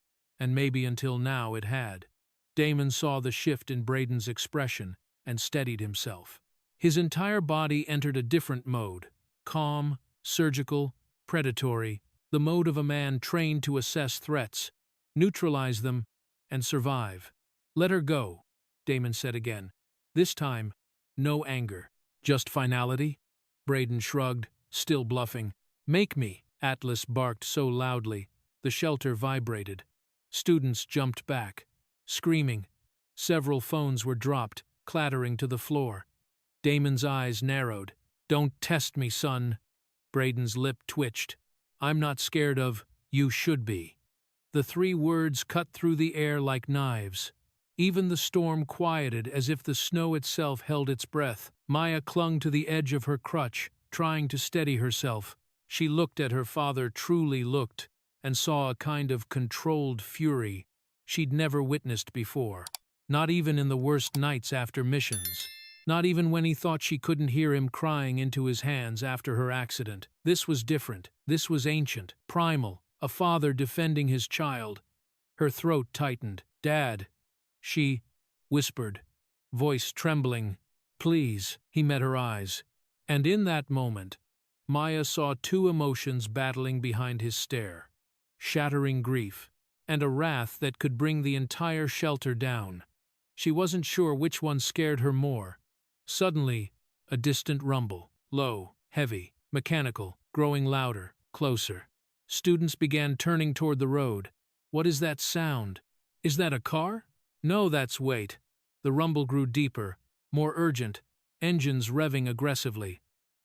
and maybe until now it had. Damon saw the shift in Braden's expression and steadied himself. His entire body entered a different mode, calm, surgical, predatory, the mode of a man trained to assess threats, neutralize them, and survive. "Let her go," Damon said again. This time, no anger, just finality. Braden shrugged. still bluffing. "Make me!" Atlas barked so loudly, the shelter vibrated. Students jumped back, screaming. Several phones were dropped, clattering to the floor. Damon's eyes narrowed. "Don't test me, son." Braden's lip twitched. "I'm not scared of, you should be." The three words cut through the air like knives. Even the storm quieted as if the snow itself held its breath. Maya clung to the edge of her crutch, trying to steady herself. She looked at her father, truly looked, and saw a kind of controlled fury she'd never witnessed before. Not even in the worst nights after missions. Not even when he thought she couldn't hear him crying into his hands after her accident. This was different. This was ancient, primal, a father defending his child. Her throat tightened. "Dad," she whispered, voice trembling. "Please." He met her eyes. And in that moment, Maya saw two emotions battling behind his stare. Shattering grief, and a wrath that could bring the entire shelter down. She wasn't sure which one scared her more. Suddenly, a distant rumble, low, heavy, mechanical, growing louder, closer. Students began turning toward the road. "What is that sound? Is that a car?" "No, that's weight." The rumble grew deeper, more urgent, engines revving aggressively.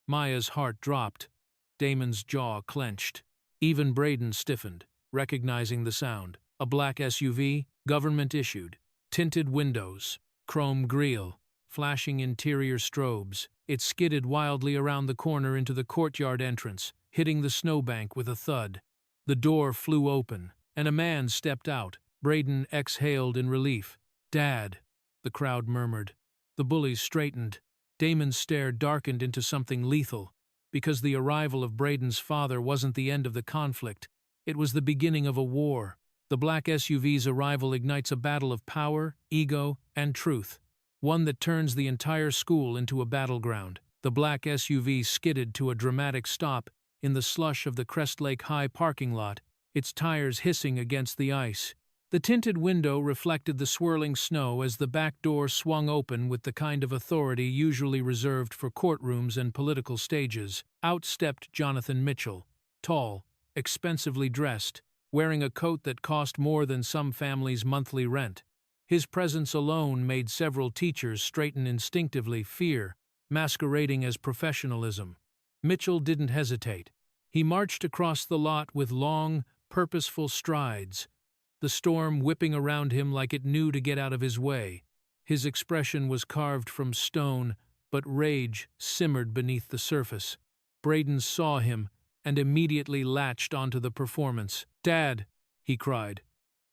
Maya's heart dropped. Damon's jaw clenched. Even Braden stiffened, recognizing the sound. A black SUV, government-issued. Tinted windows, chrome grille, flashing interior strobes. It skidded wildly around the corner into the courtyard entrance, hitting the snowbank with a thud. The door flew open, and a man stepped out. Braden exhaled in relief. "Dad," the crowd murmured. The bullies straightened. Damon's stare darkened into something lethal, because the arrival of Braden's father wasn't the end of the conflict. It was the beginning of a war. The black SUV's arrival ignites a battle of power, ego, and truth, one that turns the entire school into a battleground. The black SUV skidded to a dramatic stop in the slush of the Crest Lake High parking lot, its tires hissing against the ice. The tinted window reflected the swirling snow as the back door swung open with the kind of authority usually reserved for courtrooms and political stages. Out stepped Jonathan Mitchell, tall, expensively dressed, wearing a coat that cost more than some families' monthly rent. His presence alone made several teachers straighten instinctively, fear masquerading as professionalism. Mitchell didn't hesitate. He marched across the lot with long, purposeful strides, the storm whipping around him like it knew to get out of his way. His expression was carved from stone, but rage simmered beneath the surface. Braden saw him and immediately latched onto the performance. "Dad," he cried,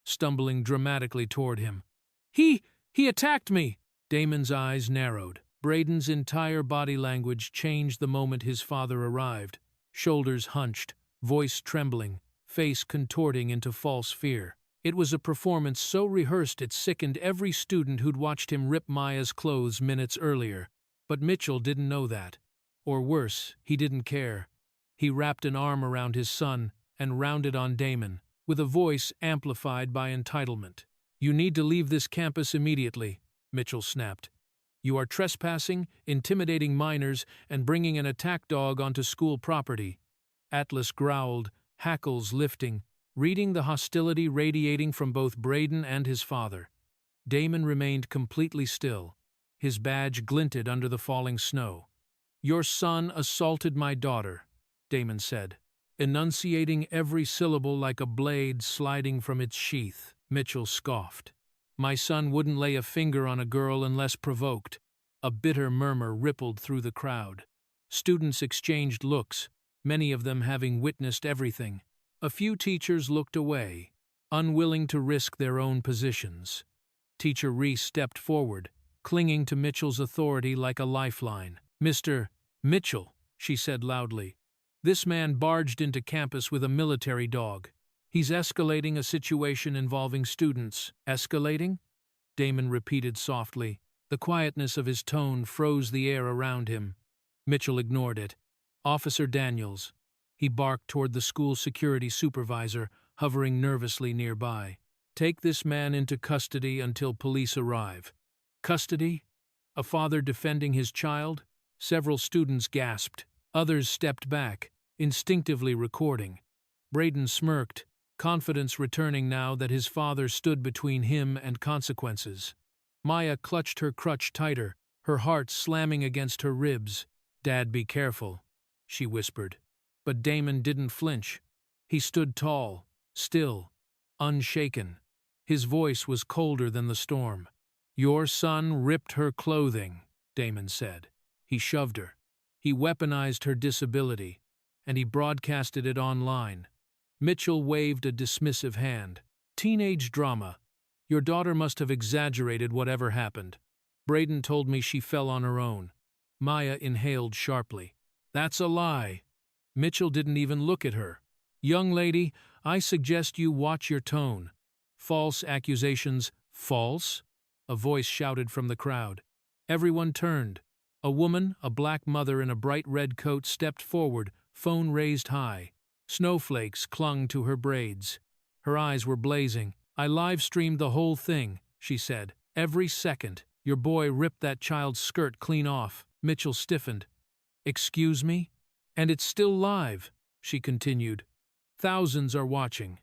stumbling dramatically toward him. He attacked me!" Damon's eyes narrowed. Braden's entire body language changed the moment his father arrived. Shoulders hunched, voice trembling, face contorting into false fear. It was a performance so rehearsed it sickened every student who'd watched him rip Maya's clothes minutes earlier. But Mitchell didn't know that. Or worse, he didn't care. He wrapped an arm around his son and rounded on Damon, with a voice amplified by entitlement. "You need to leave this campus immediately," Mitchell snapped. "You are trespassing, intimidating minors, and bringing an attack dog onto school property." Atlas growled, hackles lifting, reading the hostility radiating from both Braden and his father. Damon remained completely still. His badge glinted under the falling snow. "Your son assaulted my daughter," Damon said, enunciating every syllable like a blade sliding from its sheath. Mitchell scoffed. "My son wouldn't lay a finger on a girl unless provoked." A bitter murmur rippled through the crowd. Students exchanged looks, many of them having witnessed everything. A few teachers looked away, unwilling to risk their own positions. Teacher Reese stepped forward, clinging to Mitchell's authority like a lifeline. "Mr. Mitchell," she said loudly, "this man barged into campus with a military dog. He's escalating a situation involving students." "Escalating?" Damon repeated softly. The quietness of his tone froze the air around him. Mitchell ignored it. "Officer Daniels." He barked toward the school security supervisor, hovering nervously nearby. "Take this man into custody until police arrive." Custody? A father defending his child? Several students gasped. Others stepped back, instinctively recording. Braden smirked, confidence returning now that his father stood between him and consequences. Maya clutched her crutch tighter, her heart slamming against her ribs. "Dad, be careful," she whispered. But Damon didn't flinch. He stood tall, still, unshaken. His voice was colder than the storm. "Your son ripped her clothing," Damon said. "He shoved her. He weaponized her disability, and he broadcasted it online." Mitchell waved a dismissive hand. "Teenage drama. Your daughter must have exaggerated whatever happened. Braden told me she fell on her own." Maya inhaled sharply. "That's a lie." Mitchell didn't even look at her. "Young lady, I suggest you watch your tone. False accusations, false?" A voice shouted from the crowd. Everyone turned. A woman, a black mother in a bright red coat, stepped forward, phone raised high. Snowflakes clung to her braids. Her eyes were blazing. "I live-streamed the whole thing," she said. "Every second. Your boy ripped that child's skirt clean off." Mitchell stiffened. "Excuse me? And it's still live," she continued. "Thousands are watching."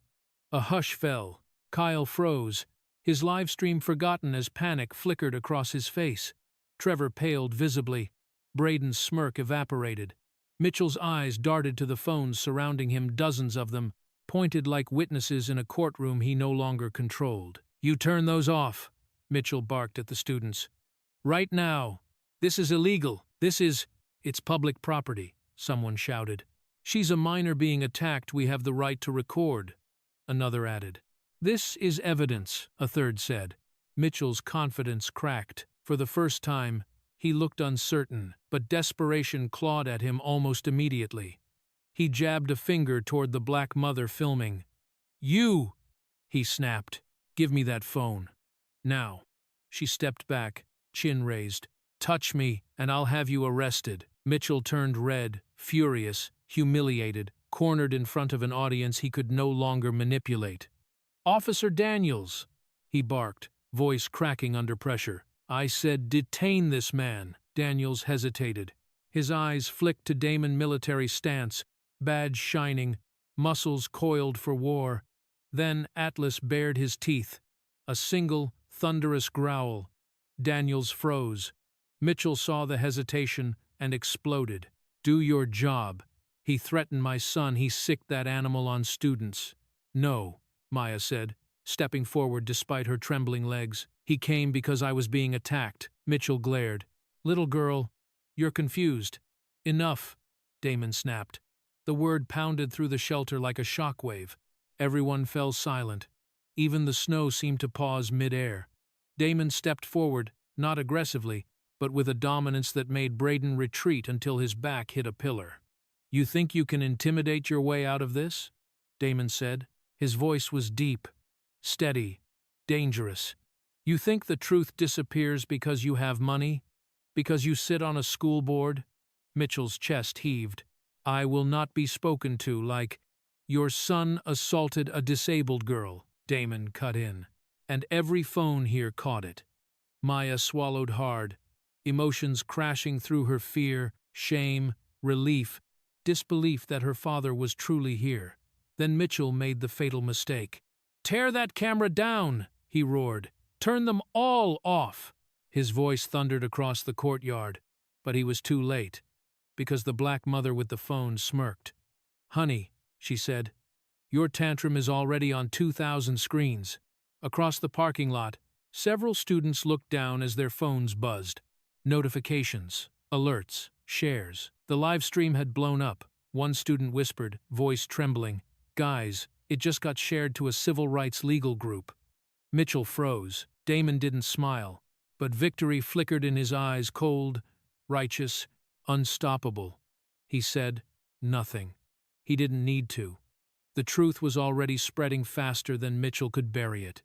A hush fell. Kyle froze, his live stream forgotten as panic flickered across his face. Trevor paled visibly. Braden's smirk evaporated. Mitchell's eyes darted to the phones surrounding him, dozens of them, pointed like witnesses in a courtroom he no longer controlled. "You turn those off," Mitchell barked at the students. "Right now. This is illegal. It's public property," someone shouted. "She's a minor being attacked. We have the right to record," another added. "This is evidence," a third said. Mitchell's confidence cracked. For the first time, he looked uncertain, but desperation clawed at him almost immediately. He jabbed a finger toward the black mother filming. "You!" he snapped. "Give me that phone. Now." She stepped back, chin raised. "Touch me, and I'll have you arrested." Mitchell turned red, furious, humiliated, cornered in front of an audience he could no longer manipulate. "Officer Daniels!" he barked, voice cracking under pressure. "I said detain this man." Daniels hesitated. His eyes flicked to Damon military stance, badge shining, muscles coiled for war. Then Atlas bared his teeth. A single, thunderous growl. Daniels froze. Mitchell saw the hesitation and exploded. "Do your job. He threatened my son. He sicked that animal on students." "No," Maya said, stepping forward despite her trembling legs. "He came because I was being attacked." Mitchell glared. "Little girl, you're confused." "Enough," Damon snapped. The word pounded through the shelter like a shockwave. Everyone fell silent. Even the snow seemed to pause mid-air. Damon stepped forward, not aggressively, but with a dominance that made Braden retreat until his back hit a pillar. "You think you can intimidate your way out of this?" Damon said. His voice was deep, steady, dangerous. "You think the truth disappears because you have money? Because you sit on a school board?" Mitchell's chest heaved. "I will not be spoken to like, 'Your son assaulted a disabled girl,'" Damon cut in. And every phone here caught it. Maya swallowed hard, emotions crashing through her: fear, shame, relief, disbelief that her father was truly here. Then Mitchell made the fatal mistake. "Tear that camera down!" he roared. "Turn them all off!" His voice thundered across the courtyard, but he was too late, because the black mother with the phone smirked. "Honey," she said, "your tantrum is already on 2,000 screens." Across the parking lot, several students looked down as their phones buzzed. Notifications, alerts, shares. The live stream had blown up. One student whispered, voice trembling, "Guys, it just got shared to a civil rights legal group." Mitchell froze. Damon didn't smile, but victory flickered in his eyes, cold, righteous, unstoppable. He said nothing. He didn't need to. The truth was already spreading faster than Mitchell could bury it.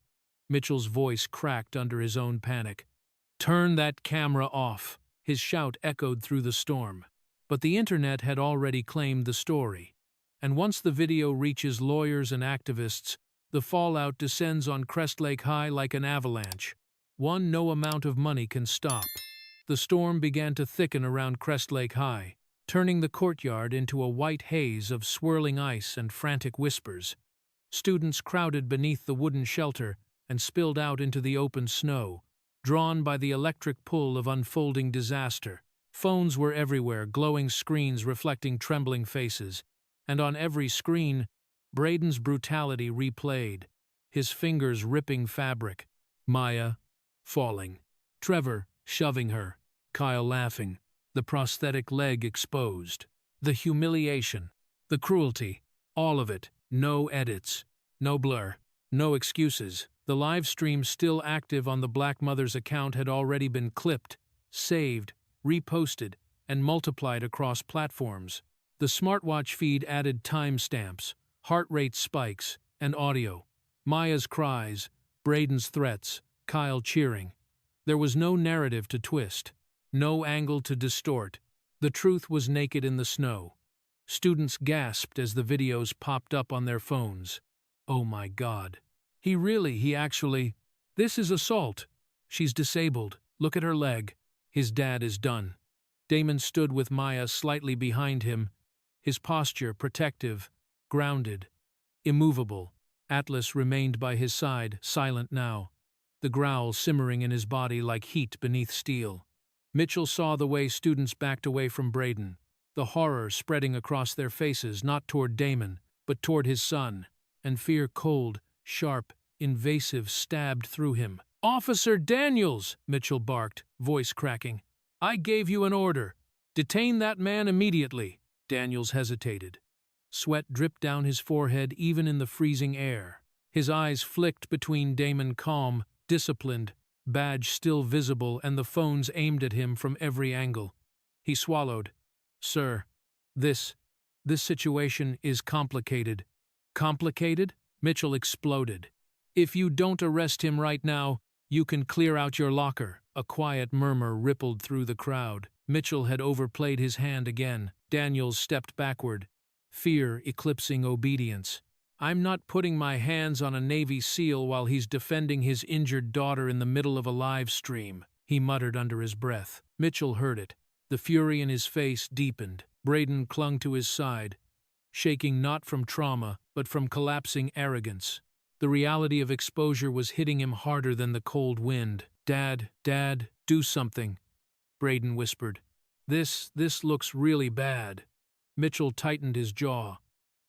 Mitchell's voice cracked under his own panic. "Turn that camera off!" His shout echoed through the storm. But the internet had already claimed the story. And once the video reaches lawyers and activists, the fallout descends on Crest Lake High like an avalanche. One no amount of money can stop. The storm began to thicken around Crest Lake High. turning the courtyard into a white haze of swirling ice and frantic whispers. Students crowded beneath the wooden shelter and spilled out into the open snow, drawn by the electric pull of unfolding disaster. Phones were everywhere, glowing screens reflecting trembling faces, and on every screen, Braden's brutality replayed, his fingers ripping fabric, Maya falling, Trevor shoving her, Kyle laughing, the prosthetic leg exposed. The humiliation, the cruelty, all of it, no edits, no blur, no excuses. The live stream still active on the Black Mother's account had already been clipped, saved, reposted, and multiplied across platforms. The smartwatch feed added timestamps, heart rate spikes, and audio. Maya's cries, Braden's threats, Kyle cheering. There was no narrative to twist, no angle to distort. The truth was naked in the snow. Students gasped as the videos popped up on their phones. Oh my God. He actually. This is assault. She's disabled. Look at her leg. His dad is done. Damon stood with Maya slightly behind him, his posture protective, grounded, immovable. Atlas remained by his side, silent now, the growl simmering in his body like heat beneath steel. Mitchell saw the way students backed away from Braden, the horror spreading across their faces not toward Damon, but toward his son, and fear cold, sharp, invasive stabbed through him. "Officer Daniels!" Mitchell barked, voice cracking. "I gave you an order. Detain that man immediately." Daniels hesitated. Sweat dripped down his forehead even in the freezing air. His eyes flicked between Damon calm, disciplined, badge still visible and the phones aimed at him from every angle. He swallowed. "Sir, this situation is complicated." "Complicated?" Mitchell exploded. "If you don't arrest him right now, you can clear out your locker." A quiet murmur rippled through the crowd. Mitchell had overplayed his hand again. Daniels stepped backward, fear eclipsing obedience. "I'm not putting my hands on a Navy SEAL while he's defending his injured daughter in the middle of a live stream," he muttered under his breath. Mitchell heard it. The fury in his face deepened. Braden clung to his side, shaking not from trauma, but from collapsing arrogance. The reality of exposure was hitting him harder than the cold wind. Dad, do something," Braden whispered. This looks really bad." Mitchell tightened his jaw.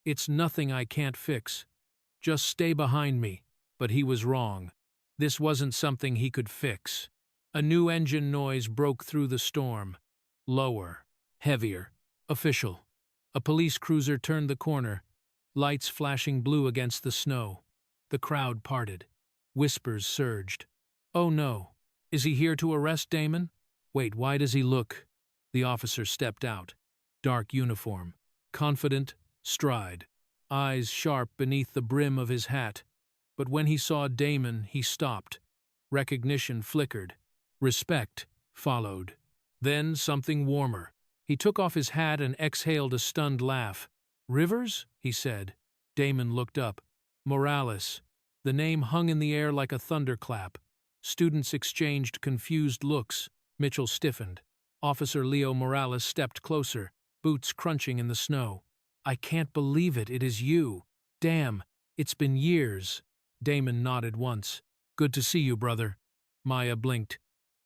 "It's nothing I can't fix. Just stay behind me." But he was wrong. This wasn't something he could fix. A new engine noise broke through the storm. Lower, heavier, official. A police cruiser turned the corner, lights flashing blue against the snow. The crowd parted. Whispers surged. "Oh no. Is he here to arrest Damon? Wait, why does he look?" The officer stepped out. Dark uniform. Confident, stride. Eyes sharp beneath the brim of his hat. But when he saw Damon, he stopped. Recognition flickered. Respect followed. Then something warmer. He took off his hat and exhaled a stunned laugh. "Rivers?" he said. Damon looked up. Morales. The name hung in the air like a thunderclap. Students exchanged confused looks. Mitchell stiffened. Officer Leo Morales stepped closer, boots crunching in the snow. "I can't believe it. It is you. Damn, it's been years." Damon nodded once. "Good to see you, brother." Maya blinked.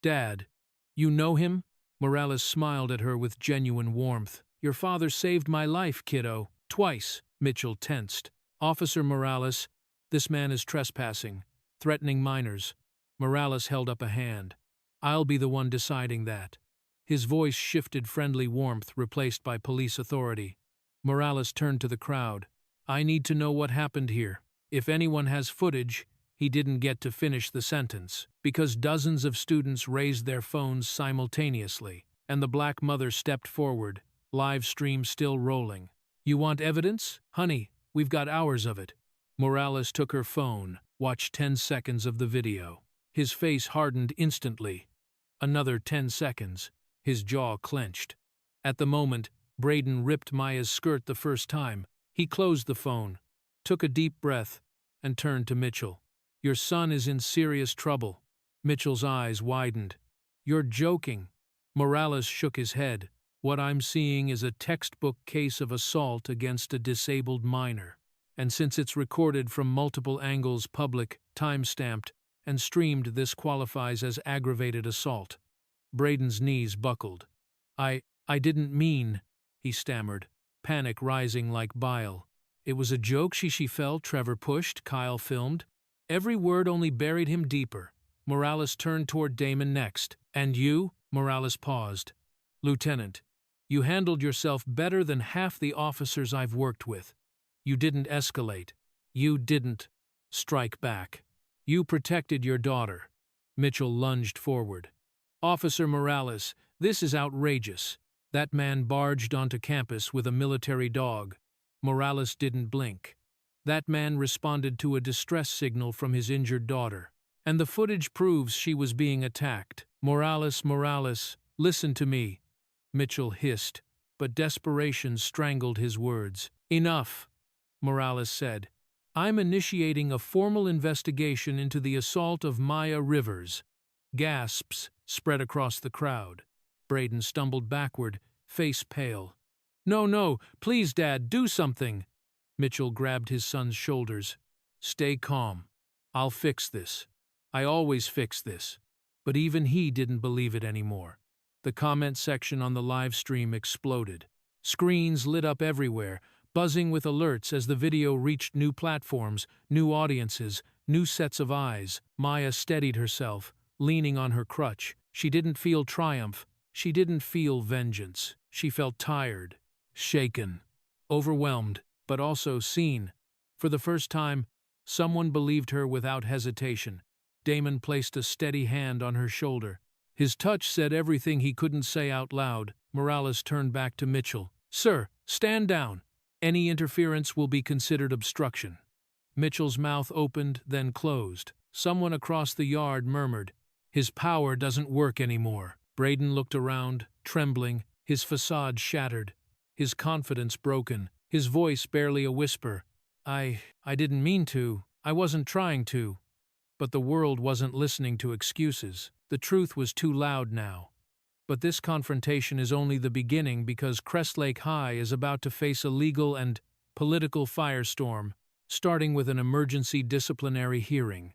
"Dad, you know him?" Morales smiled at her with genuine warmth. "Your father saved my life, kiddo. Twice." Mitchell tensed. "Officer Morales, this man is trespassing, threatening minors." Morales held up a hand. "I'll be the one deciding that." His voice shifted friendly warmth replaced by police authority. Morales turned to the crowd. "I need to know what happened here. If anyone has footage," he didn't get to finish the sentence, because dozens of students raised their phones simultaneously, and the Black Mother stepped forward, live stream still rolling. "You want evidence? Honey, we've got hours of it." Morales took her phone, watched 10 seconds of the video. His face hardened instantly. Another 10 seconds. His jaw clenched. At the moment, Braden ripped Maya's skirt the first time. He closed the phone, took a deep breath, and turned to Mitchell. "Your son is in serious trouble." Mitchell's eyes widened. "You're joking." Morales shook his head. What I'm seeing is a textbook case of assault against a disabled minor. And since it's recorded from multiple angles, public, time-stamped, and streamed, this qualifies as aggravated assault. Braden's knees buckled. I didn't mean," he stammered, panic rising like bile. "It was a joke," she fell. Trevor pushed, Kyle filmed. Every word only buried him deeper. Morales turned toward Damon next. "And you?" Morales paused. "Lieutenant, you handled yourself better than half the officers I've worked with. You didn't escalate. You didn't strike back. You protected your daughter." Mitchell lunged forward. "Officer Morales, this is outrageous. That man barged onto campus with a military dog." Morales didn't blink. "That man responded to a distress signal from his injured daughter. And the footage proves she was being attacked." Morales, listen to me," Mitchell hissed, but desperation strangled his words. "Enough," Morales said. "I'm initiating a formal investigation into the assault of Maya Rivers." Gasps spread across the crowd. Braden stumbled backward, face pale. No, please, Dad, do something." Mitchell grabbed his son's shoulders. "Stay calm. I'll fix this. I always fix this." But even he didn't believe it anymore. The comment section on the live stream exploded. Screens lit up everywhere, buzzing with alerts as the video reached new platforms, new audiences, new sets of eyes. Maya steadied herself, leaning on her crutch. She didn't feel triumph. She didn't feel vengeance. She felt tired, shaken, overwhelmed, but also seen. For the first time, someone believed her without hesitation. Damon placed a steady hand on her shoulder. His touch said everything he couldn't say out loud. Morales turned back to Mitchell. "Sir, stand down. Any interference will be considered obstruction." Mitchell's mouth opened, then closed. Someone across the yard murmured, "His power doesn't work anymore." Braden looked around, trembling, his facade shattered, his confidence broken, his voice barely a whisper. I didn't mean to. I wasn't trying to." But the world wasn't listening to excuses. The truth was too loud now. But this confrontation is only the beginning, because Crestlake High is about to face a legal and political firestorm, starting with an emergency disciplinary hearing.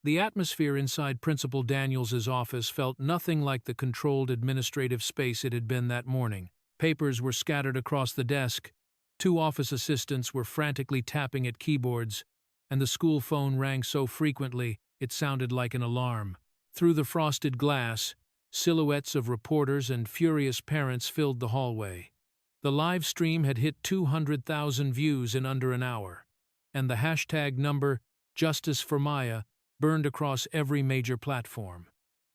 The atmosphere inside Principal Daniels's office felt nothing like the controlled administrative space it had been that morning. Papers were scattered across the desk, 2 office assistants were frantically tapping at keyboards, and the school phone rang so frequently it sounded like an alarm. Through the frosted glass, silhouettes of reporters and furious parents filled the hallway. The live stream had hit 200,000 views in under an hour, and the hashtag number, Justice for Maya, burned across every major platform.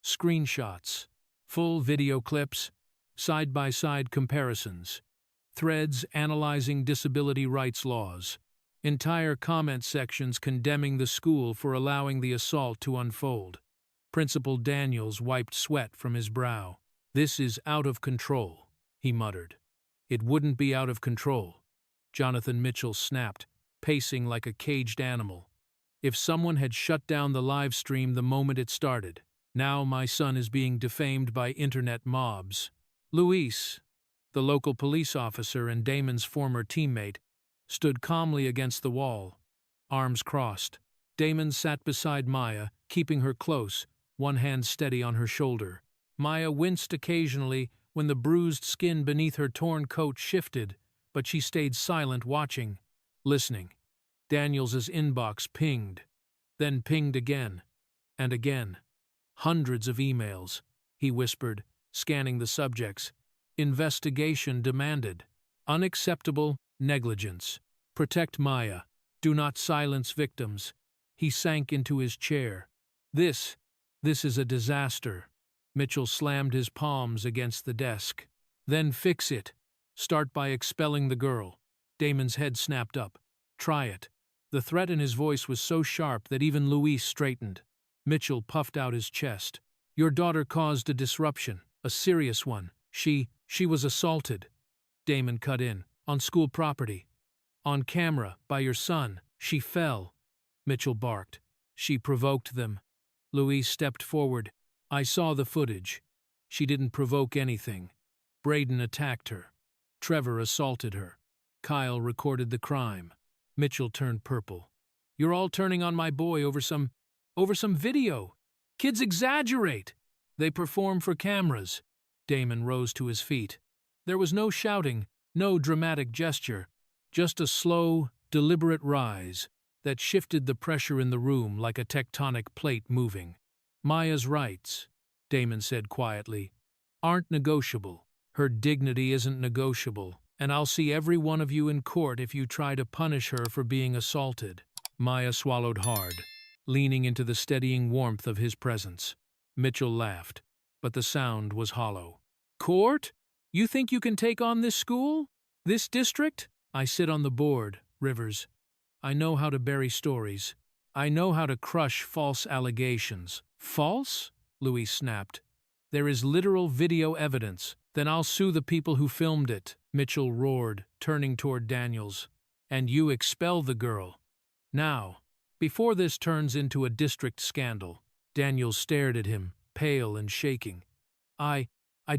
Screenshots, full video clips, side-by-side comparisons, threads analyzing disability rights laws, entire comment sections condemning the school for allowing the assault to unfold. Principal Daniels wiped sweat from his brow. "This is out of control," he muttered. "It wouldn't be out of control," Jonathan Mitchell snapped, pacing like a caged animal, "if someone had shut down the live stream the moment it started. Now my son is being defamed by internet mobs." Luis, the local police officer and Damon's former teammate, stood calmly against the wall, arms crossed. Damon sat beside Maya, keeping her close, one hand steady on her shoulder. Maya winced occasionally when the bruised skin beneath her torn coat shifted, but she stayed silent, watching, listening. Daniels's inbox pinged, then pinged again, and again. "Hundreds of emails," he whispered, scanning the subjects. "Investigation demanded. Unacceptable negligence. Protect Maya. Do not silence victims." He sank into his chair. This is a disaster." Mitchell slammed his palms against the desk. "Then fix it. Start by expelling the girl." Damon's head snapped up. "Try it." The threat in his voice was so sharp that even Luis straightened. Mitchell puffed out his chest. "Your daughter caused a disruption, a serious one. She was assaulted." Damon cut in. "On school property. On camera, by your son. She fell." Mitchell barked. "She provoked them." Luis stepped forward. "I saw the footage. She didn't provoke anything. Braden attacked her. Trevor assaulted her. Kyle recorded the crime. Mitchell turned purple. You're all turning on my boy over some video. Kids exaggerate. They perform for cameras. Damon rose to his feet. There was no shouting, no dramatic gesture, just a slow, deliberate rise that shifted the pressure in the room like a tectonic plate moving. Maya's rights, Damon said quietly, aren't negotiable. Her dignity isn't negotiable, and I'll see every one of you in court if you try to punish her for being assaulted. Maya swallowed hard, leaning into the steadying warmth of his presence. Mitchell laughed, but the sound was hollow. Court? You think you can take on this school? This district? I sit on the board, Rivers. I know how to bury stories. I know how to crush false allegations. False? Louis snapped. There is literal video evidence. Then I'll sue the people who filmed it, Mitchell roared, turning toward Daniels. And you expel the girl. Now, before this turns into a district scandal. Daniels stared at him, pale and shaking. I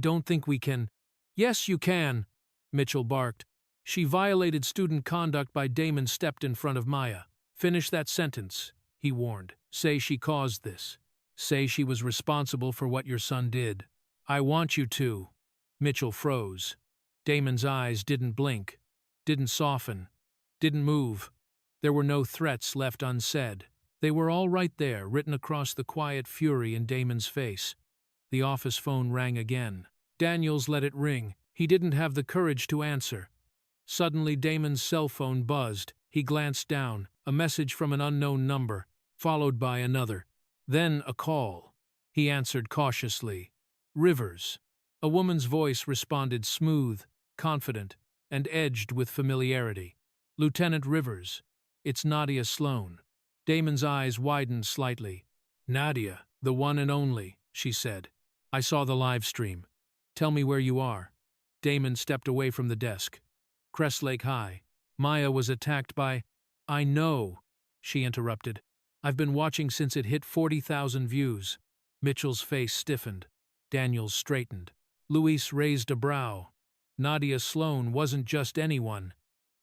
don't think we can. Yes, you can, Mitchell barked. She violated student conduct by Damon stepped in front of Maya. Finish that sentence, he warned. Say she caused this. Say she was responsible for what your son did. I want you to. Mitchell froze. Damon's eyes didn't blink, didn't soften, didn't move. There were no threats left unsaid. They were all right there, written across the quiet fury in Damon's face. The office phone rang again. Daniels let it ring. He didn't have the courage to answer. Suddenly Damon's cell phone buzzed. He glanced down. A message from an unknown number, followed by another. Then a call. He answered cautiously. Rivers. A woman's voice responded smooth, confident, and edged with familiarity. Lieutenant Rivers. It's Nadia Sloan. Damon's eyes widened slightly. Nadia, the one and only, she said. I saw the live stream. Tell me where you are. Damon stepped away from the desk. Crest Lake High. Maya was attacked by... I know, she interrupted. I've been watching since it hit 40,000 views. Mitchell's face stiffened. Daniels straightened. Luis raised a brow. Nadia Sloan wasn't just anyone.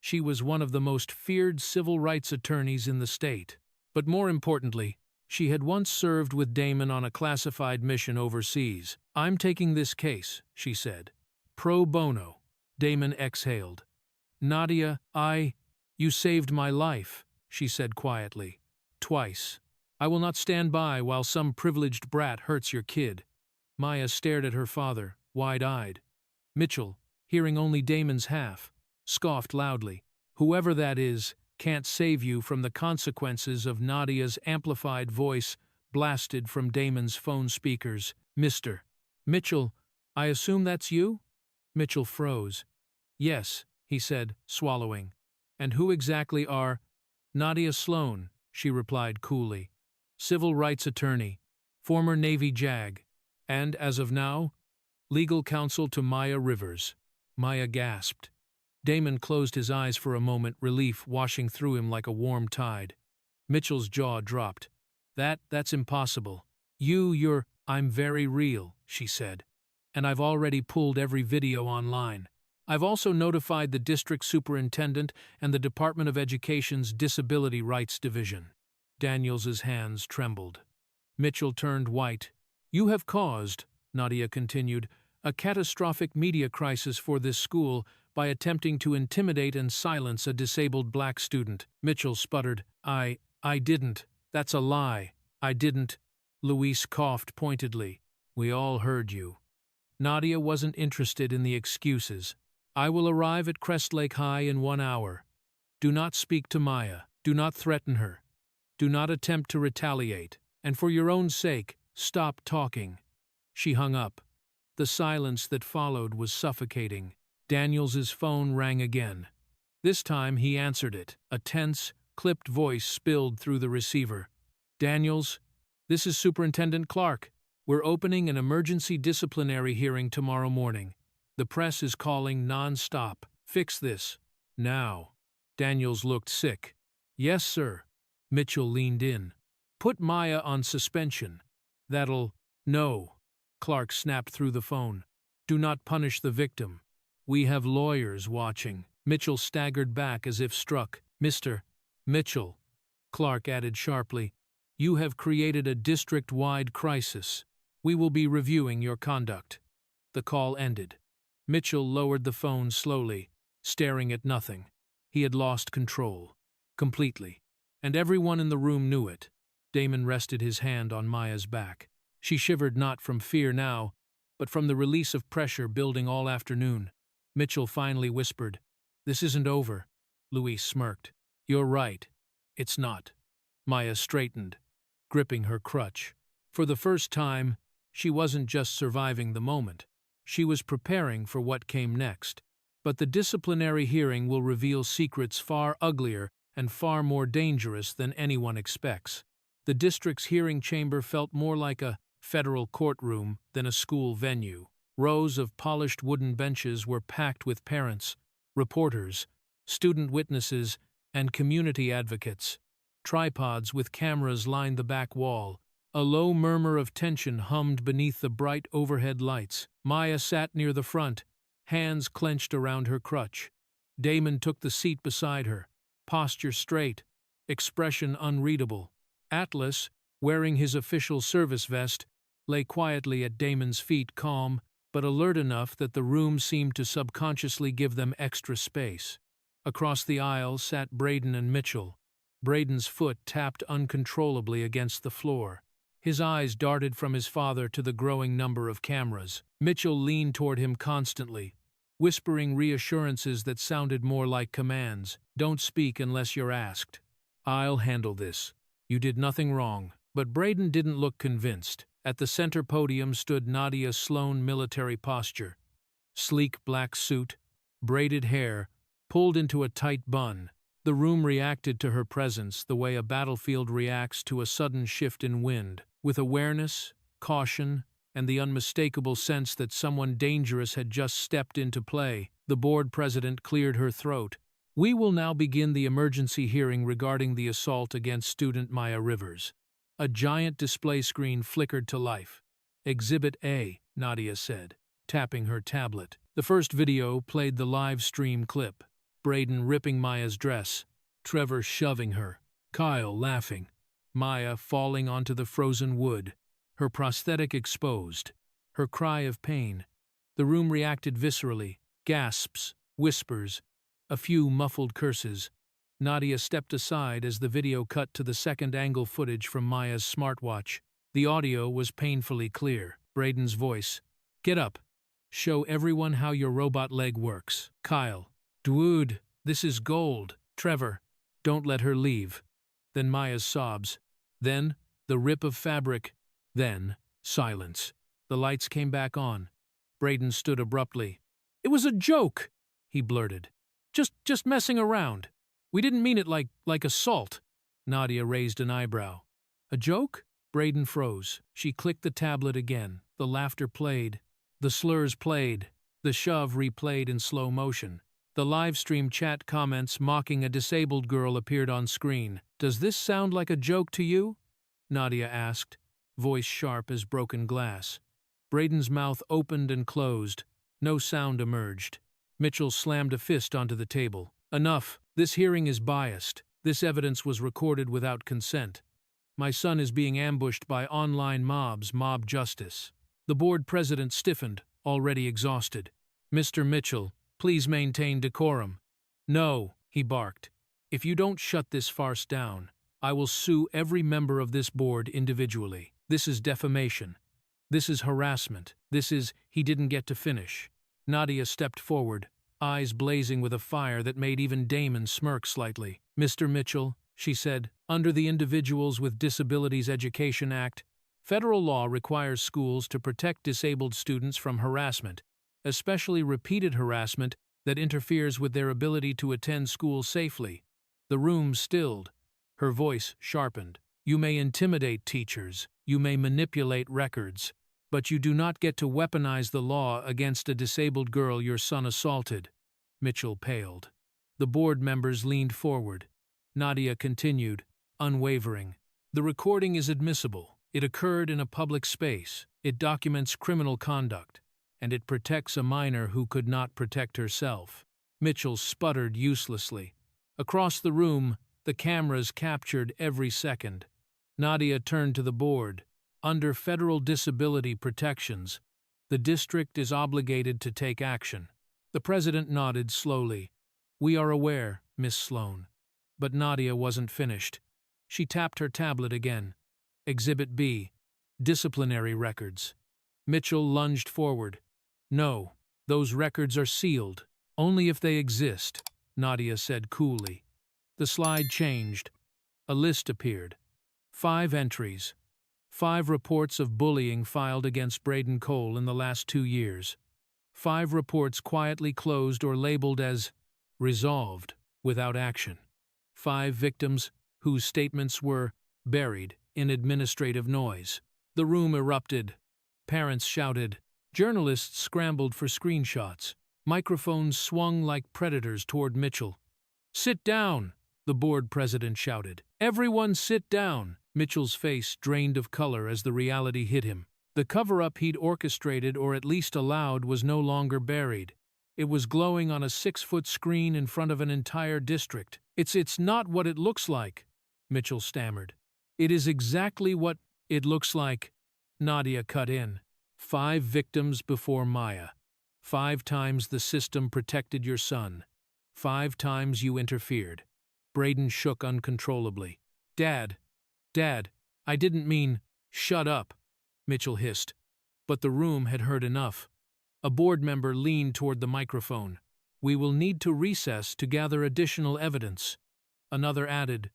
She was one of the most feared civil rights attorneys in the state. But more importantly, she had once served with Damon on a classified mission overseas. I'm taking this case, she said. Pro bono. Damon exhaled. Nadia, you saved my life, she said quietly. Twice. I will not stand by while some privileged brat hurts your kid. Maya stared at her father, wide-eyed. Mitchell, hearing only Damon's half, scoffed loudly. Whoever that is can't save you from the consequences of Nadia's amplified voice blasted from Damon's phone speakers. Mr. Mitchell, I assume that's you? Mitchell froze. Yes, he said, swallowing. And who exactly are... Nadia Sloan, she replied coolly. Civil rights attorney, former Navy JAG, and, as of now, legal counsel to Maya Rivers. Maya gasped. Damon closed his eyes for a moment, relief washing through him like a warm tide. Mitchell's jaw dropped. That's impossible. I'm very real, she said. And I've already pulled every video online. I've also notified the district superintendent and the Department of Education's Disability Rights Division. Daniels's hands trembled. Mitchell turned white. You have caused, Nadia continued, a catastrophic media crisis for this school by attempting to intimidate and silence a disabled black student. Mitchell sputtered, I didn't. That's a lie. I didn't. Luis coughed pointedly. We all heard you. Nadia wasn't interested in the excuses. I will arrive at Crest Lake High in 1 hour. Do not speak to Maya. Do not threaten her. Do not attempt to retaliate. And for your own sake, stop talking. She hung up. The silence that followed was suffocating. Daniels's phone rang again. This time he answered it. A tense, clipped voice spilled through the receiver. Daniels, this is Superintendent Clark. We're opening an emergency disciplinary hearing tomorrow morning. The press is calling non-stop. Fix this. Now. Daniels looked sick. Yes, sir. Mitchell leaned in. Put Maya on suspension. No. Clark snapped through the phone. Do not punish the victim. We have lawyers watching. Mitchell staggered back as if struck. Mr. Mitchell, Clark added sharply, you have created a district-wide crisis. We will be reviewing your conduct. The call ended. Mitchell lowered the phone slowly, staring at nothing. He had lost control. Completely. And everyone in the room knew it. Damon rested his hand on Maya's back. She shivered not from fear now, but from the release of pressure building all afternoon. Mitchell finally whispered, "This isn't over." Louise smirked. "You're right. It's not." Maya straightened, gripping her crutch. For the first time, she wasn't just surviving the moment. She was preparing for what came next. But the disciplinary hearing will reveal secrets far uglier and far more dangerous than anyone expects. The district's hearing chamber felt more like a federal courtroom than a school venue. Rows of polished wooden benches were packed with parents, reporters, student witnesses, and community advocates. Tripods with cameras lined the back wall. A low murmur of tension hummed beneath the bright overhead lights. Maya sat near the front, hands clenched around her crutch. Damon took the seat beside her, posture straight, expression unreadable. Atlas, wearing his official service vest, lay quietly at Damon's feet, calm, but alert enough that the room seemed to subconsciously give them extra space. Across the aisle sat Braden and Mitchell. Braden's foot tapped uncontrollably against the floor. His eyes darted from his father to the growing number of cameras. Mitchell leaned toward him constantly, whispering reassurances that sounded more like commands. "Don't speak unless you're asked. I'll handle this. You did nothing wrong." But Braden didn't look convinced. At the center podium stood Nadia Sloan, military posture. Sleek black suit, braided hair, pulled into a tight bun. The room reacted to her presence the way a battlefield reacts to a sudden shift in wind, with awareness, caution, and the unmistakable sense that someone dangerous had just stepped into play. The board president cleared her throat. "We will now begin the emergency hearing regarding the assault against student Maya Rivers." A giant display screen flickered to life. "Exhibit A," Nadia said, tapping her tablet. The first video played the live stream clip. Braden ripping Maya's dress, Trevor shoving her, Kyle laughing, Maya falling onto the frozen wood, her prosthetic exposed, her cry of pain. The room reacted viscerally, gasps, whispers, a few muffled curses. Nadia stepped aside as the video cut to the second-angle footage from Maya's smartwatch. The audio was painfully clear. Braden's voice, "Get up. Show everyone how your robot leg works." Kyle, "Dude, this is gold." Trevor, "Don't let her leave." Then Maya's sobs. Then the rip of fabric. Then silence. The lights came back on. Braden stood abruptly. "It was a joke," he blurted. Just messing around. We didn't mean it like assault." Nadia raised an eyebrow. "A joke?" Braden froze. She clicked the tablet again. The laughter played. The slurs played. The shove replayed in slow motion. The live-stream chat comments mocking a disabled girl appeared on screen. "Does this sound like a joke to you?" Nadia asked, voice sharp as broken glass. Braden's mouth opened and closed. No sound emerged. Mitchell slammed a fist onto the table. "Enough. This hearing is biased. This evidence was recorded without consent. My son is being ambushed by online mobs, mob justice." The board president stiffened, already exhausted. "Mr. Mitchell, please maintain decorum." "No," he barked. "If you don't shut this farce down, I will sue every member of this board individually. This is defamation. This is harassment. This is, he didn't get to finish." Nadia stepped forward, eyes blazing with a fire that made even Damon smirk slightly. "Mr. Mitchell," she said, "under the Individuals with Disabilities Education Act, federal law requires schools to protect disabled students from harassment, especially repeated harassment that interferes with their ability to attend school safely." The room stilled. Her voice sharpened. "You may intimidate teachers, you may manipulate records, but you do not get to weaponize the law against a disabled girl your son assaulted." Mitchell paled. The board members leaned forward. Nadia continued, unwavering. "The recording is admissible. It occurred in a public space. It documents criminal conduct. and it protects a minor who could not protect herself. Mitchell sputtered uselessly. Across the room, the cameras captured every second. Nadia turned to the board. Under federal disability protections, the district is obligated to take action. The president nodded slowly. We are aware, Miss Sloan. But Nadia wasn't finished. She tapped her tablet again. Exhibit B. Disciplinary records. Mitchell lunged forward. No, those records are sealed. Only if they exist, Nadia said coolly. The slide changed. A list appeared. 5 entries. 5 reports of bullying filed against Braden Cole in the last 2 years. 5 reports quietly closed or labeled as resolved without action. 5 victims whose statements were buried in administrative noise. The room erupted. Parents shouted. Journalists scrambled for screenshots. Microphones swung like predators toward Mitchell. Sit down, the board president shouted. Everyone sit down. Mitchell's face drained of color as the reality hit him. The cover-up he'd orchestrated or at least allowed was no longer buried. It was glowing on a 6-foot screen in front of an entire district. It's not what it looks like, Mitchell stammered. It is exactly what it looks like, Nadia cut in. 5 victims before Maya. 5 times the system protected your son. 5 times you interfered. Braden shook uncontrollably. Dad, I didn't mean, shut up, Mitchell hissed. But the room had heard enough. A board member leaned toward the microphone. We will need to recess to gather additional evidence. Another added,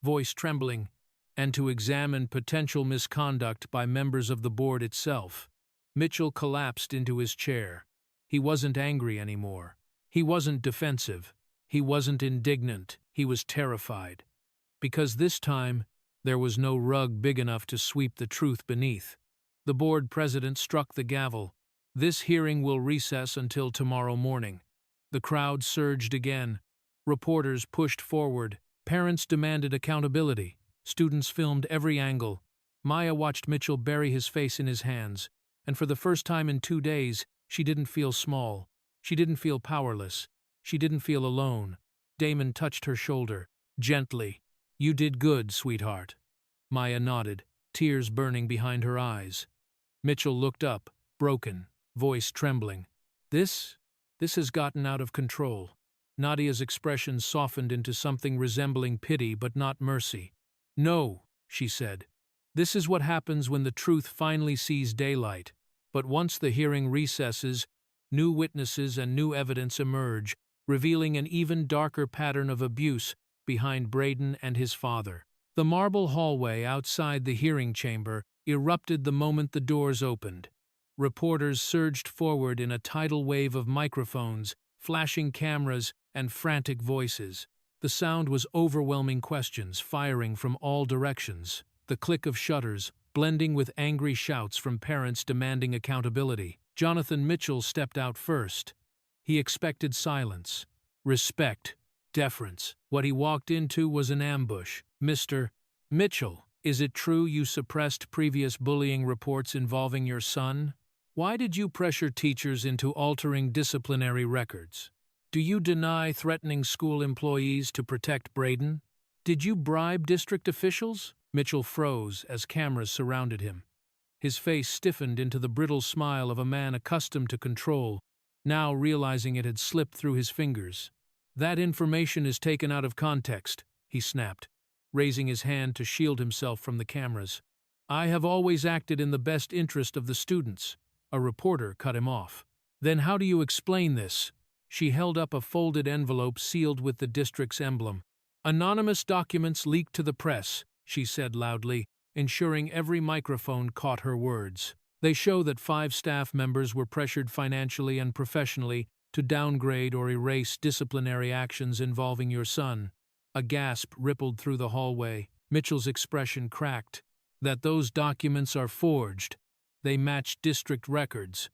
voice trembling, and to examine potential misconduct by members of the board itself. Mitchell collapsed into his chair. He wasn't angry anymore. He wasn't defensive. He wasn't indignant. He was terrified. Because this time, there was no rug big enough to sweep the truth beneath. The board president struck the gavel. This hearing will recess until tomorrow morning. The crowd surged again. Reporters pushed forward. Parents demanded accountability. Students filmed every angle. Maya watched Mitchell bury his face in his hands. And for the first time in 2 days, she didn't feel small. She didn't feel powerless. She didn't feel alone. Damon touched her shoulder, gently. You did good, sweetheart. Maya nodded, tears burning behind her eyes. Mitchell looked up, broken, voice trembling. This has gotten out of control. Nadia's expression softened into something resembling pity but not mercy. No, she said. This is what happens when the truth finally sees daylight. But once the hearing recesses, new witnesses and new evidence emerge, revealing an even darker pattern of abuse behind Braden and his father. The marble hallway outside the hearing chamber erupted the moment the doors opened. Reporters surged forward in a tidal wave of microphones, flashing cameras, and frantic voices. The sound was overwhelming questions firing from all directions, the click of shutters blending with angry shouts from parents demanding accountability. Jonathan Mitchell stepped out first. He expected silence, respect, deference. What he walked into was an ambush. Mr. Mitchell, is it true you suppressed previous bullying reports involving your son? Why did you pressure teachers into altering disciplinary records? Do you deny threatening school employees to protect Braden? Did you bribe district officials? Mitchell froze as cameras surrounded him. His face stiffened into the brittle smile of a man accustomed to control, now realizing it had slipped through his fingers. That information is taken out of context, he snapped, raising his hand to shield himself from the cameras. I have always acted in the best interest of the students. A reporter cut him off. Then how do you explain this? She held up a folded envelope sealed with the district's emblem. Anonymous documents leaked to the press, she said loudly, ensuring every microphone caught her words. They show that 5 staff members were pressured financially and professionally to downgrade or erase disciplinary actions involving your son. A gasp rippled through the hallway. Mitchell's expression cracked. That those documents are forged. They match district records.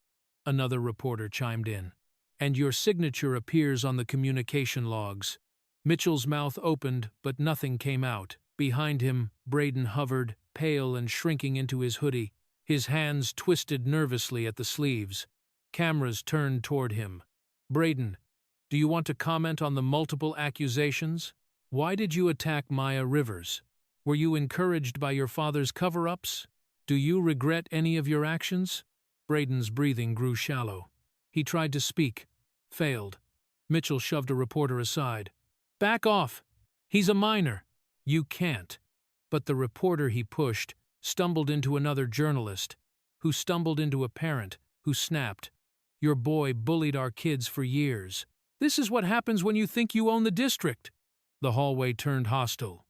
Another reporter chimed in. And your signature appears on the communication logs. Mitchell's mouth opened, but nothing came out. Behind him, Braden hovered, pale and shrinking into his hoodie. His hands twisted nervously at the sleeves. Cameras turned toward him. Braden, do you want to comment on the multiple accusations? Why did you attack Maya Rivers? Were you encouraged by your father's cover-ups? Do you regret any of your actions? Braden's breathing grew shallow. He tried to speak. Failed. Mitchell shoved a reporter aside. Back off! He's a minor. You can't. But the reporter he pushed stumbled into another journalist, who stumbled into a parent, who snapped. Your boy bullied our kids for years. This is what happens when you think you own the district. The hallway turned hostile.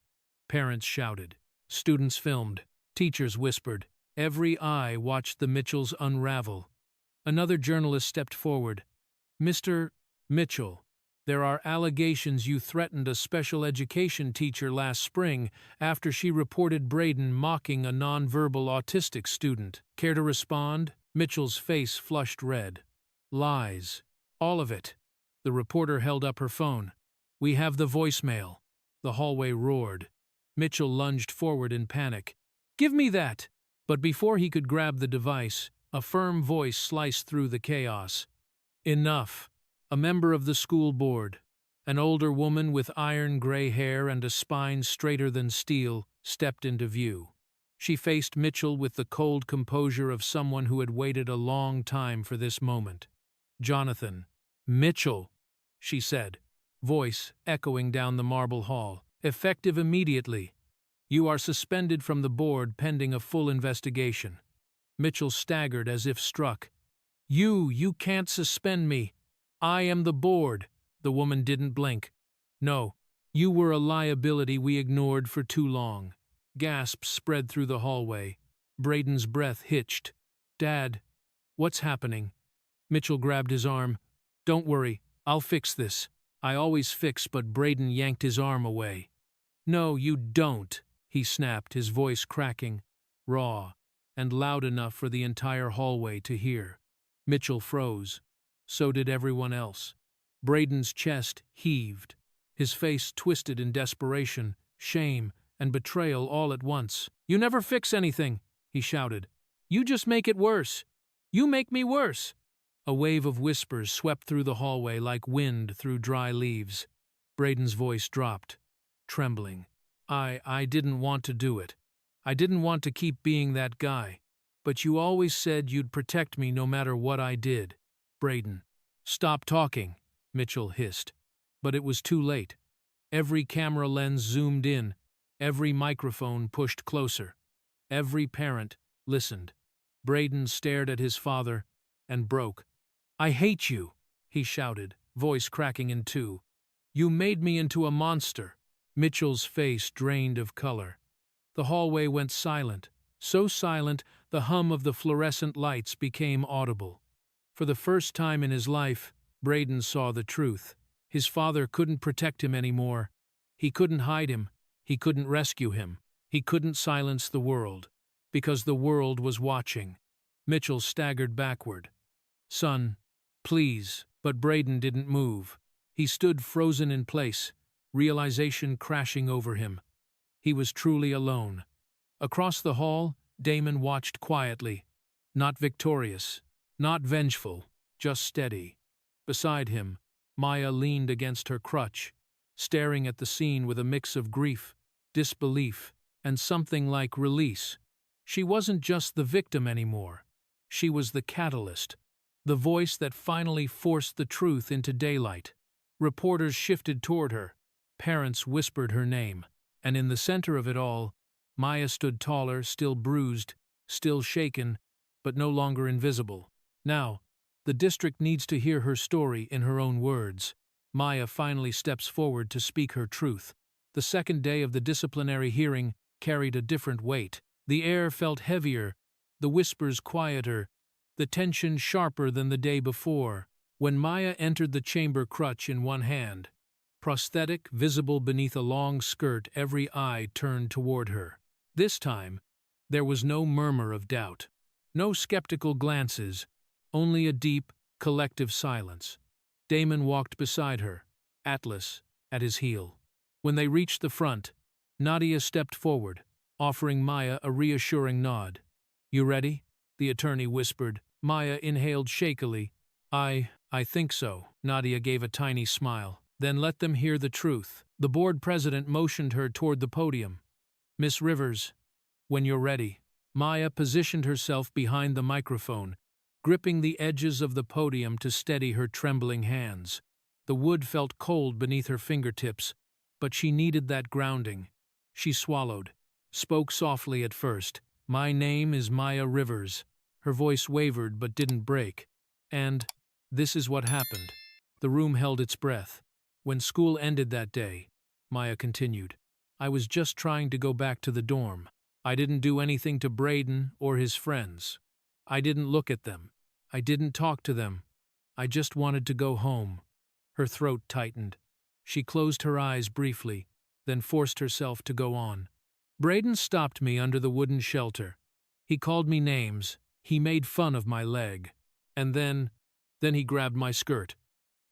Parents shouted. Students filmed. Teachers whispered. Every eye watched the Mitchells unravel. Another journalist stepped forward. Mr. Mitchell, there are allegations you threatened a special education teacher last spring after she reported Braden mocking a nonverbal autistic student. Care to respond? Mitchell's face flushed red. Lies. All of it. The reporter held up her phone. We have the voicemail. The hallway roared. Mitchell lunged forward in panic. Give me that! But before he could grab the device, a firm voice sliced through the chaos. Enough. A member of the school board, an older woman with iron-gray hair and a spine straighter than steel, stepped into view. She faced Mitchell with the cold composure of someone who had waited a long time for this moment. Jonathan. Mitchell, she said, voice echoing down the marble hall. Effective immediately. You are suspended from the board pending a full investigation. Mitchell staggered as if struck. You can't suspend me. I am the board. The woman didn't blink. No, you were a liability we ignored for too long. Gasps spread through the hallway. Braden's breath hitched. Dad, what's happening? Mitchell grabbed his arm. Don't worry, I'll fix this. I always fix, but Braden yanked his arm away. No, you don't, he snapped, his voice cracking, raw, and loud enough for the entire hallway to hear. Mitchell froze. So did everyone else. Braden's chest heaved. His face twisted in desperation, shame, and betrayal all at once. You never fix anything, he shouted. You just make it worse. You make me worse. A wave of whispers swept through the hallway like wind through dry leaves. Braden's voice dropped, trembling. I didn't want to do it. I didn't want to keep being that guy. But you always said you'd protect me no matter what I did. Braden. Stop talking, Mitchell hissed. But it was too late. Every camera lens zoomed in. Every microphone pushed closer. Every parent listened. Braden stared at his father and broke. I hate you, he shouted, voice cracking in two. You made me into a monster. Mitchell's face drained of color. The hallway went silent, so silent the hum of the fluorescent lights became audible. For the first time in his life, Braden saw the truth. His father couldn't protect him anymore. He couldn't hide him. He couldn't rescue him. He couldn't silence the world, because the world was watching. Mitchell staggered backward. Son, please. But Braden didn't move. He stood frozen in place, realization crashing over him. He was truly alone. Across the hall, Damon watched quietly, not victorious, not vengeful, just steady. Beside him, Maya leaned against her crutch, staring at the scene with a mix of grief, disbelief, and something like release. She wasn't just the victim anymore. She was the catalyst, the voice that finally forced the truth into daylight. Reporters shifted toward her. Parents whispered her name. And in the center of it all, Maya stood taller, still bruised, still shaken, but no longer invisible. Now, the district needs to hear her story in her own words. Maya finally steps forward to speak her truth. The second day of the disciplinary hearing carried a different weight. The air felt heavier, the whispers quieter, the tension sharper than the day before. When Maya entered the chamber, crutch in one hand, prosthetic visible beneath a long skirt, every eye turned toward her. This time, there was no murmur of doubt, no skeptical glances, only a deep, collective silence. Damon walked beside her, Atlas at his heel. When they reached the front, Nadia stepped forward, offering Maya a reassuring nod. You ready? The attorney whispered, Maya inhaled shakily. I think so. Nadia gave a tiny smile. Then let them hear the truth. The board president motioned her toward the podium. Miss Rivers, when you're ready. Maya positioned herself behind the microphone, gripping the edges of the podium to steady her trembling hands. The wood felt cold beneath her fingertips, but she needed that grounding. She swallowed, spoke softly at first. My name is Maya Rivers. Her voice wavered but didn't break. And this is what happened. The room held its breath. When school ended that day, Maya continued, I was just trying to go back to the dorm. I didn't do anything to Braden or his friends. I didn't look at them. I didn't talk to them. I just wanted to go home. Her throat tightened. She closed her eyes briefly, then forced herself to go on. Braden stopped me under the wooden shelter. He called me names. He made fun of my leg. And then he grabbed my skirt.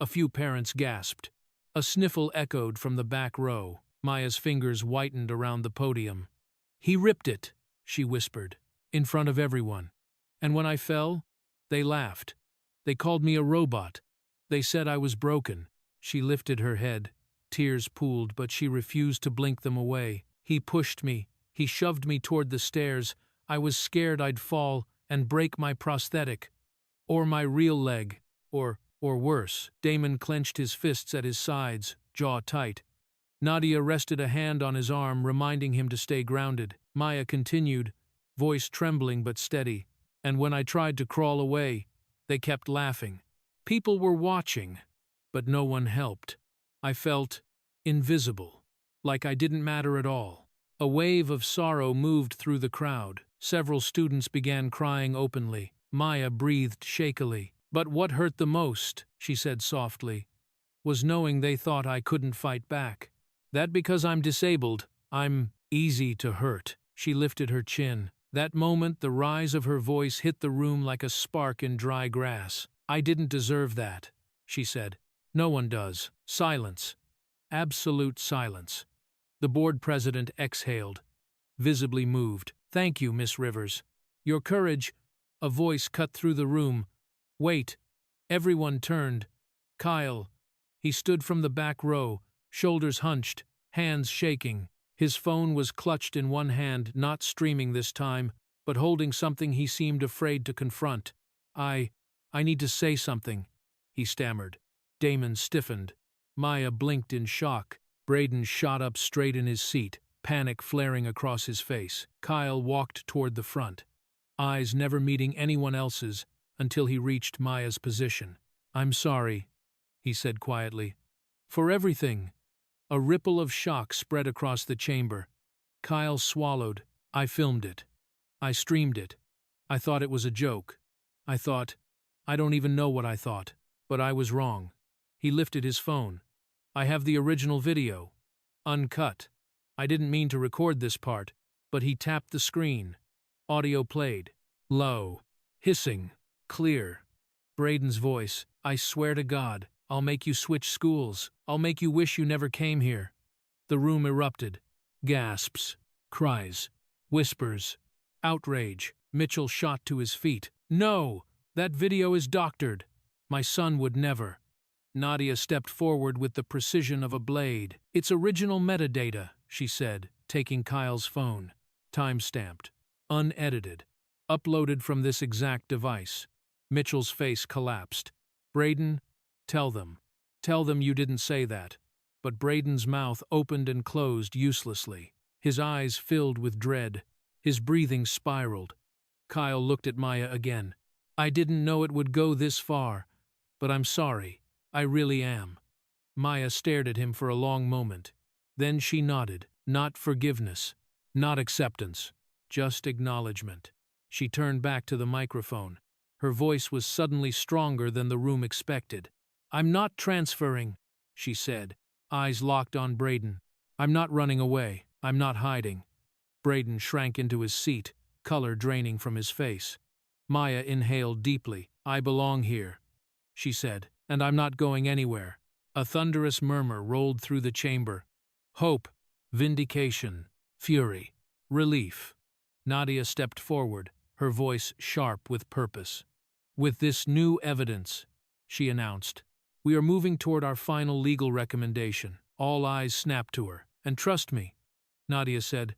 A few parents gasped. A sniffle echoed from the back row. Maya's fingers whitened around the podium. He ripped it, she whispered, in front of everyone. And when I fell, they laughed. They called me a robot. They said I was broken. She lifted her head. Tears pooled, but she refused to blink them away. He pushed me. He shoved me toward the stairs. I was scared I'd fall and break my prosthetic. Or my real leg. Or worse. Damon clenched his fists at his sides, jaw tight. Nadia rested a hand on his arm, reminding him to stay grounded. Maya continued, voice trembling but steady. And when I tried to crawl away, they kept laughing. People were watching, but no one helped. I felt invisible, like I didn't matter at all. A wave of sorrow moved through the crowd. Several students began crying openly. Maya breathed shakily. But what hurt the most, she said softly, was knowing they thought I couldn't fight back. That because I'm disabled, I'm easy to hurt. She lifted her chin. That moment, the rise of her voice hit the room like a spark in dry grass. I didn't deserve that, she said. No one does. Silence. Absolute silence. The board president exhaled, visibly moved. Thank you, Miss Rivers. Your courage. A voice cut through the room. Wait. Everyone turned. Kyle. He stood from the back row, shoulders hunched, hands shaking. His phone was clutched in one hand, not streaming this time, but holding something he seemed afraid to confront. I need to say something, he stammered. Damon stiffened. Maya blinked in shock. Braden shot up straight in his seat, panic flaring across his face. Kyle walked toward the front, eyes never meeting anyone else's until he reached Maya's position. I'm sorry, he said quietly. For everything. A ripple of shock spread across the chamber. Kyle swallowed. I filmed it. I streamed it. I thought it was a joke. I don't even know what I thought. But I was wrong. He lifted his phone. I have the original video. Uncut. I didn't mean to record this part, but he tapped the screen. Audio played. Low. Hissing. Clear. Braden's voice. I swear to God, I'll make you switch schools. I'll make you wish you never came here. The room erupted. Gasps. Cries. Whispers. Outrage. Mitchell shot to his feet. No! That video is doctored. My son would never. Nadia stepped forward with the precision of a blade. It's original metadata, she said, taking Kyle's phone. Time-stamped. Unedited. Uploaded from this exact device. Mitchell's face collapsed. Braden, tell them. Tell them you didn't say that. But Braden's mouth opened and closed uselessly. His eyes filled with dread. His breathing spiraled. Kyle looked at Maya again. I didn't know it would go this far, but I'm sorry. I really am. Maya stared at him for a long moment. Then she nodded. Not forgiveness. Not acceptance. Just acknowledgement. She turned back to the microphone. Her voice was suddenly stronger than the room expected. I'm not transferring, she said, eyes locked on Braden. I'm not running away. I'm not hiding. Braden shrank into his seat, color draining from his face. Maya inhaled deeply. I belong here, she said, and I'm not going anywhere. A thunderous murmur rolled through the chamber. Hope, vindication, fury, relief. Nadia stepped forward, her voice sharp with purpose. With this new evidence, she announced, we are moving toward our final legal recommendation. All eyes snapped to her. And trust me, Nadia said,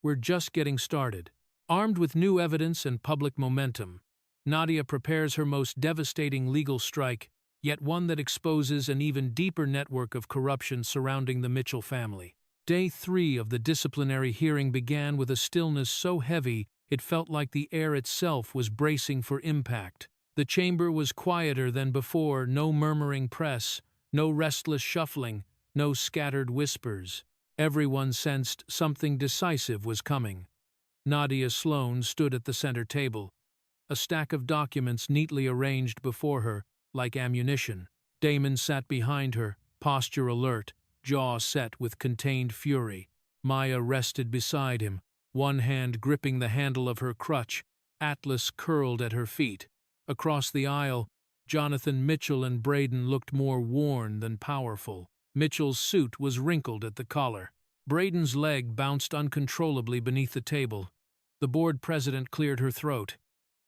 we're just getting started. Armed with new evidence and public momentum, Nadia prepares her most devastating legal strike, yet one that exposes an even deeper network of corruption surrounding the Mitchell family. Day 3 of the disciplinary hearing began with a stillness so heavy it felt like the air itself was bracing for impact. The chamber was quieter than before, no murmuring press, no restless shuffling, no scattered whispers. Everyone sensed something decisive was coming. Nadia Sloan stood at the center table, a stack of documents neatly arranged before her, like ammunition. Damon sat behind her, posture alert, jaw set with contained fury. Maya rested beside him, one hand gripping the handle of her crutch, Atlas curled at her feet. Across the aisle, Jonathan Mitchell and Braden looked more worn than powerful. Mitchell's suit was wrinkled at the collar. Braden's leg bounced uncontrollably beneath the table. The board president cleared her throat.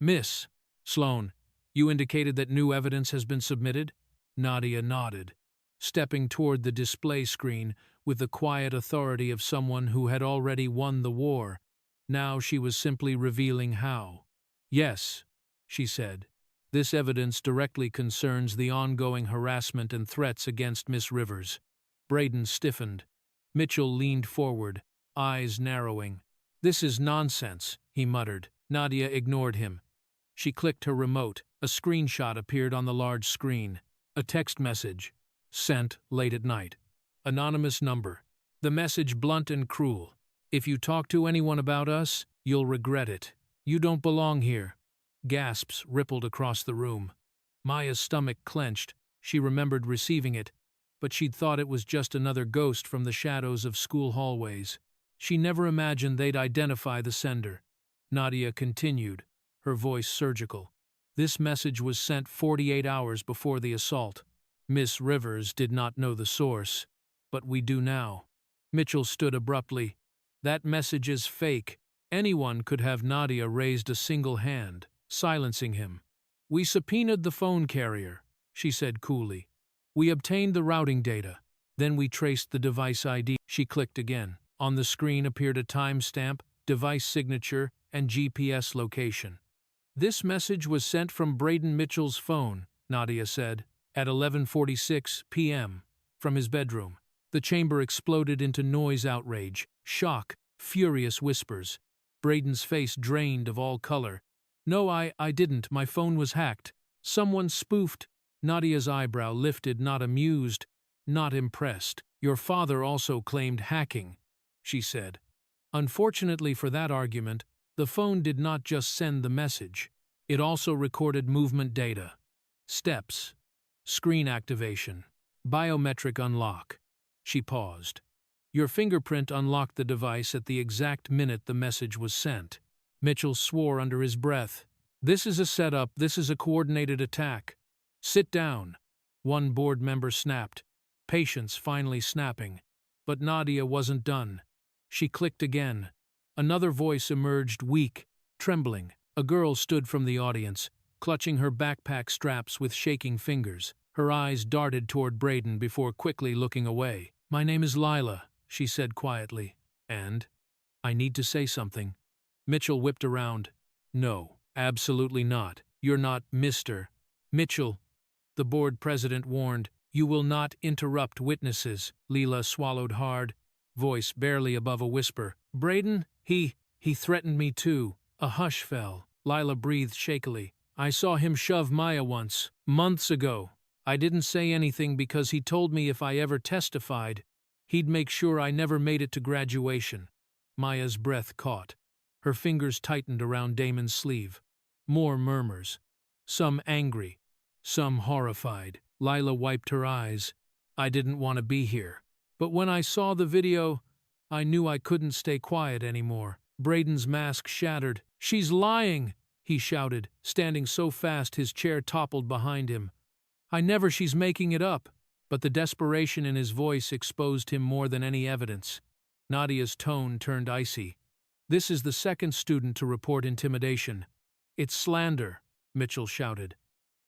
Miss Sloan, you indicated that new evidence has been submitted? Nadia nodded, stepping toward the display screen with the quiet authority of someone who had already won the war. Now she was simply revealing how. Yes, she said. This evidence directly concerns the ongoing harassment and threats against Miss Rivers. Braden stiffened. Mitchell leaned forward, eyes narrowing. This is nonsense, he muttered. Nadia ignored him. She clicked her remote. A screenshot appeared on the large screen. A text message. Sent late at night. Anonymous number. The message blunt and cruel. If you talk to anyone about us, you'll regret it. You don't belong here. Gasps rippled across the room. Maya's stomach clenched. She remembered receiving it, but she'd thought it was just another ghost from the shadows of school hallways. She never imagined they'd identify the sender. Nadia continued, her voice surgical. This message was sent 48 hours before the assault. Miss Rivers did not know the source, but we do now. Mitchell stood abruptly. That message is fake. Anyone could have. Nadia raised a single hand, silencing him. We subpoenaed the phone carrier, she said coolly. We obtained the routing data. Then we traced the device ID. She clicked again. On the screen appeared a timestamp, device signature, and GPS location. This message was sent from Braden Mitchell's phone, Nadia said, at 11:46 p.m., from his bedroom. The chamber exploded into noise, outrage, shock, furious whispers. Braden's face drained of all color. No, I didn't. My phone was hacked. Someone spoofed. Nadia's eyebrow lifted, not amused, not impressed. Your father also claimed hacking, she said. Unfortunately for that argument, the phone did not just send the message. It also recorded movement data. Steps. Screen activation. Biometric unlock. She paused. Your fingerprint unlocked the device at the exact minute the message was sent. Mitchell swore under his breath. This is a setup. This is a coordinated attack. Sit down. One board member snapped, patience finally snapping. But Nadia wasn't done. She clicked again. Another voice emerged, weak, trembling. A girl stood from the audience, clutching her backpack straps with shaking fingers. Her eyes darted toward Braden before quickly looking away. My name is Lila, she said quietly. And? I need to say something. Mitchell whipped around. No, absolutely not. You're not Mr. Mitchell. The board president warned. You will not interrupt witnesses. Lila swallowed hard, voice barely above a whisper. Braden, he threatened me too. A hush fell. Lila breathed shakily. I saw him shove Maya once, months ago. I didn't say anything because he told me if I ever testified, he'd make sure I never made it to graduation. Maya's breath caught. Her fingers tightened around Damon's sleeve. More murmurs. Some angry, some horrified. Lila wiped her eyes. I didn't want to be here. But when I saw the video, I knew I couldn't stay quiet anymore. Braden's mask shattered. She's lying, he shouted, standing so fast his chair toppled behind him. She's making it up. But the desperation in his voice exposed him more than any evidence. Nadia's tone turned icy. This is the second student to report intimidation. It's slander. Mitchell shouted.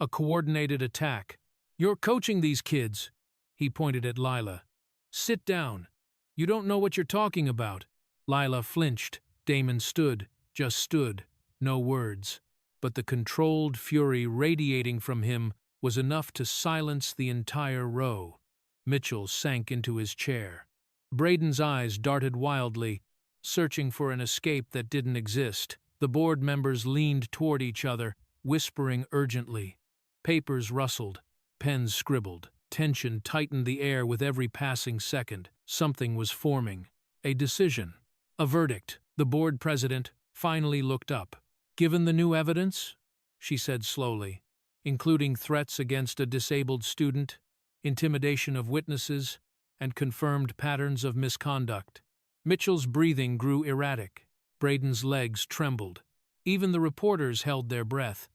A coordinated attack. You're coaching these kids. He pointed at Lila. Sit down. You don't know what you're talking about. Lila flinched. Damon stood, just stood, no words. But the controlled fury radiating from him was enough to silence the entire row. Mitchell sank into his chair. Braden's eyes darted wildly, searching for an escape that didn't exist. The board members leaned toward each other, whispering urgently. Papers rustled, pens scribbled. Tension tightened the air with every passing second. Something was forming. A decision. A verdict. The board president finally looked up. Given the new evidence, she said slowly, including threats against a disabled student, intimidation of witnesses, and confirmed patterns of misconduct. Mitchell's breathing grew erratic. Braden's legs trembled. Even the reporters held their breath.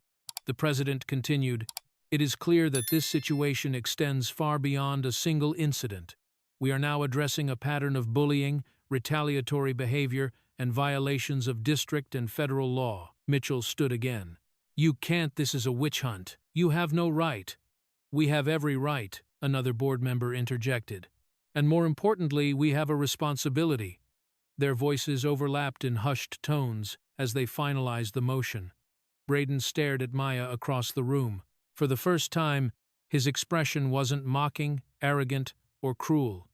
The president continued, "It is clear that this situation extends far beyond a single incident. We are now addressing a pattern of bullying, retaliatory behavior, and violations of district and federal law." Mitchell stood again. "You can't, this is a witch hunt. You have no right." "We have every right," another board member interjected. "And more importantly, we have a responsibility." Their voices overlapped in hushed tones as they finalized the motion. Braden stared at Maya across the room. For the first time, his expression wasn't mocking, arrogant, or cruel.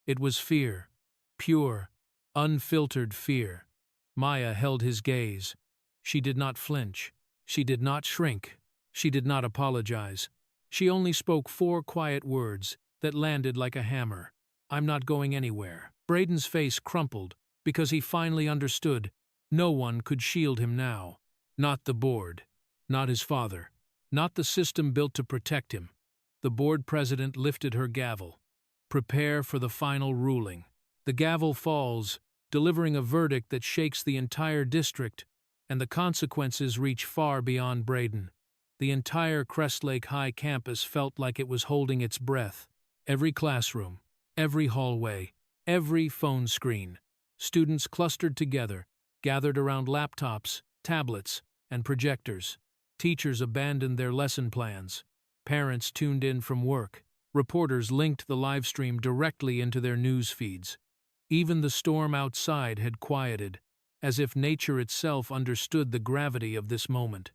It was fear. Pure, unfiltered fear. Maya held his gaze. She did not flinch. She did not shrink. She did not apologize. She only spoke 4 quiet words that landed like a hammer. "I'm not going anywhere." Braden's face crumpled because he finally understood. No one could shield him now. Not the board. Not his father. Not the system built to protect him. The board president lifted her gavel. "Prepare for the final ruling." The gavel falls, delivering a verdict that shakes the entire district, and the consequences reach far beyond Braden. The entire Crest Lake High campus felt like it was holding its breath. Every classroom, every hallway, every phone screen. Students clustered together, gathered around laptops, tablets, and projectors. Teachers abandoned their lesson plans. Parents tuned in from work. Reporters linked the livestream directly into their news feeds. Even the storm outside had quieted, as if nature itself understood the gravity of this moment.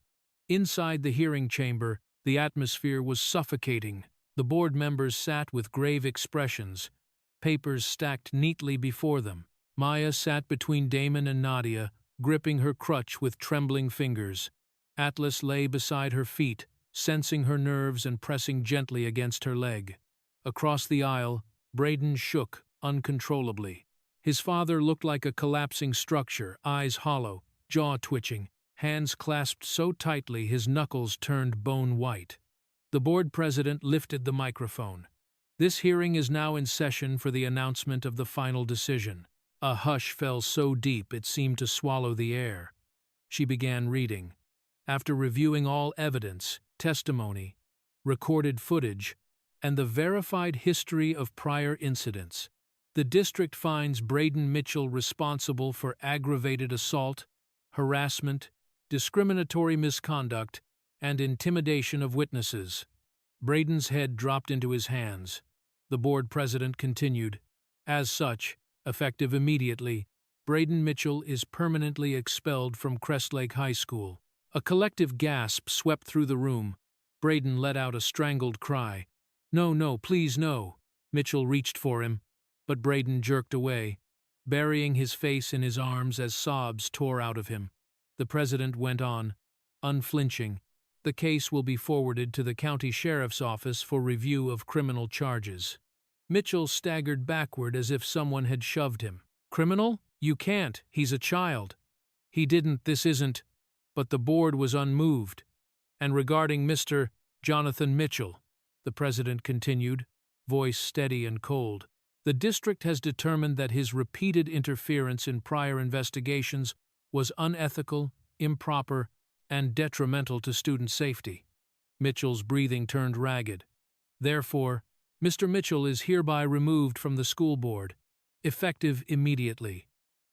Inside the hearing chamber, the atmosphere was suffocating. The board members sat with grave expressions, papers stacked neatly before them. Maya sat between Damon and Nadia, gripping her crutch with trembling fingers. Atlas lay beside her feet, sensing her nerves and pressing gently against her leg. Across the aisle, Braden shook uncontrollably. His father looked like a collapsing structure, eyes hollow, jaw twitching, hands clasped so tightly his knuckles turned bone white. The board president lifted the microphone. "This hearing is now in session for the announcement of the final decision." A hush fell so deep it seemed to swallow the air. She began reading. After reviewing all evidence, testimony, recorded footage, and the verified history of prior incidents, the district finds Braden Mitchell responsible for aggravated assault, harassment, discriminatory misconduct, and intimidation of witnesses. Braden's head dropped into his hands. The board president continued, "As such, effective immediately, Braden Mitchell is permanently expelled from Crest Lake High School." A collective gasp swept through the room. Braden let out a strangled cry. "No, no, please no." Mitchell reached for him, but Braden jerked away, burying his face in his arms as sobs tore out of him. The president went on, unflinching. "The case will be forwarded to the county sheriff's office for review of criminal charges." Mitchell staggered backward as if someone had shoved him. "Criminal? You can't. He's a child." "He didn't, this isn't." But the board was unmoved. "And regarding Mr. Jonathan Mitchell," the president continued, voice steady and cold, "the district has determined that his repeated interference in prior investigations was unethical, improper, and detrimental to student safety." Mitchell's breathing turned ragged. "Therefore, Mr. Mitchell is hereby removed from the school board, effective immediately."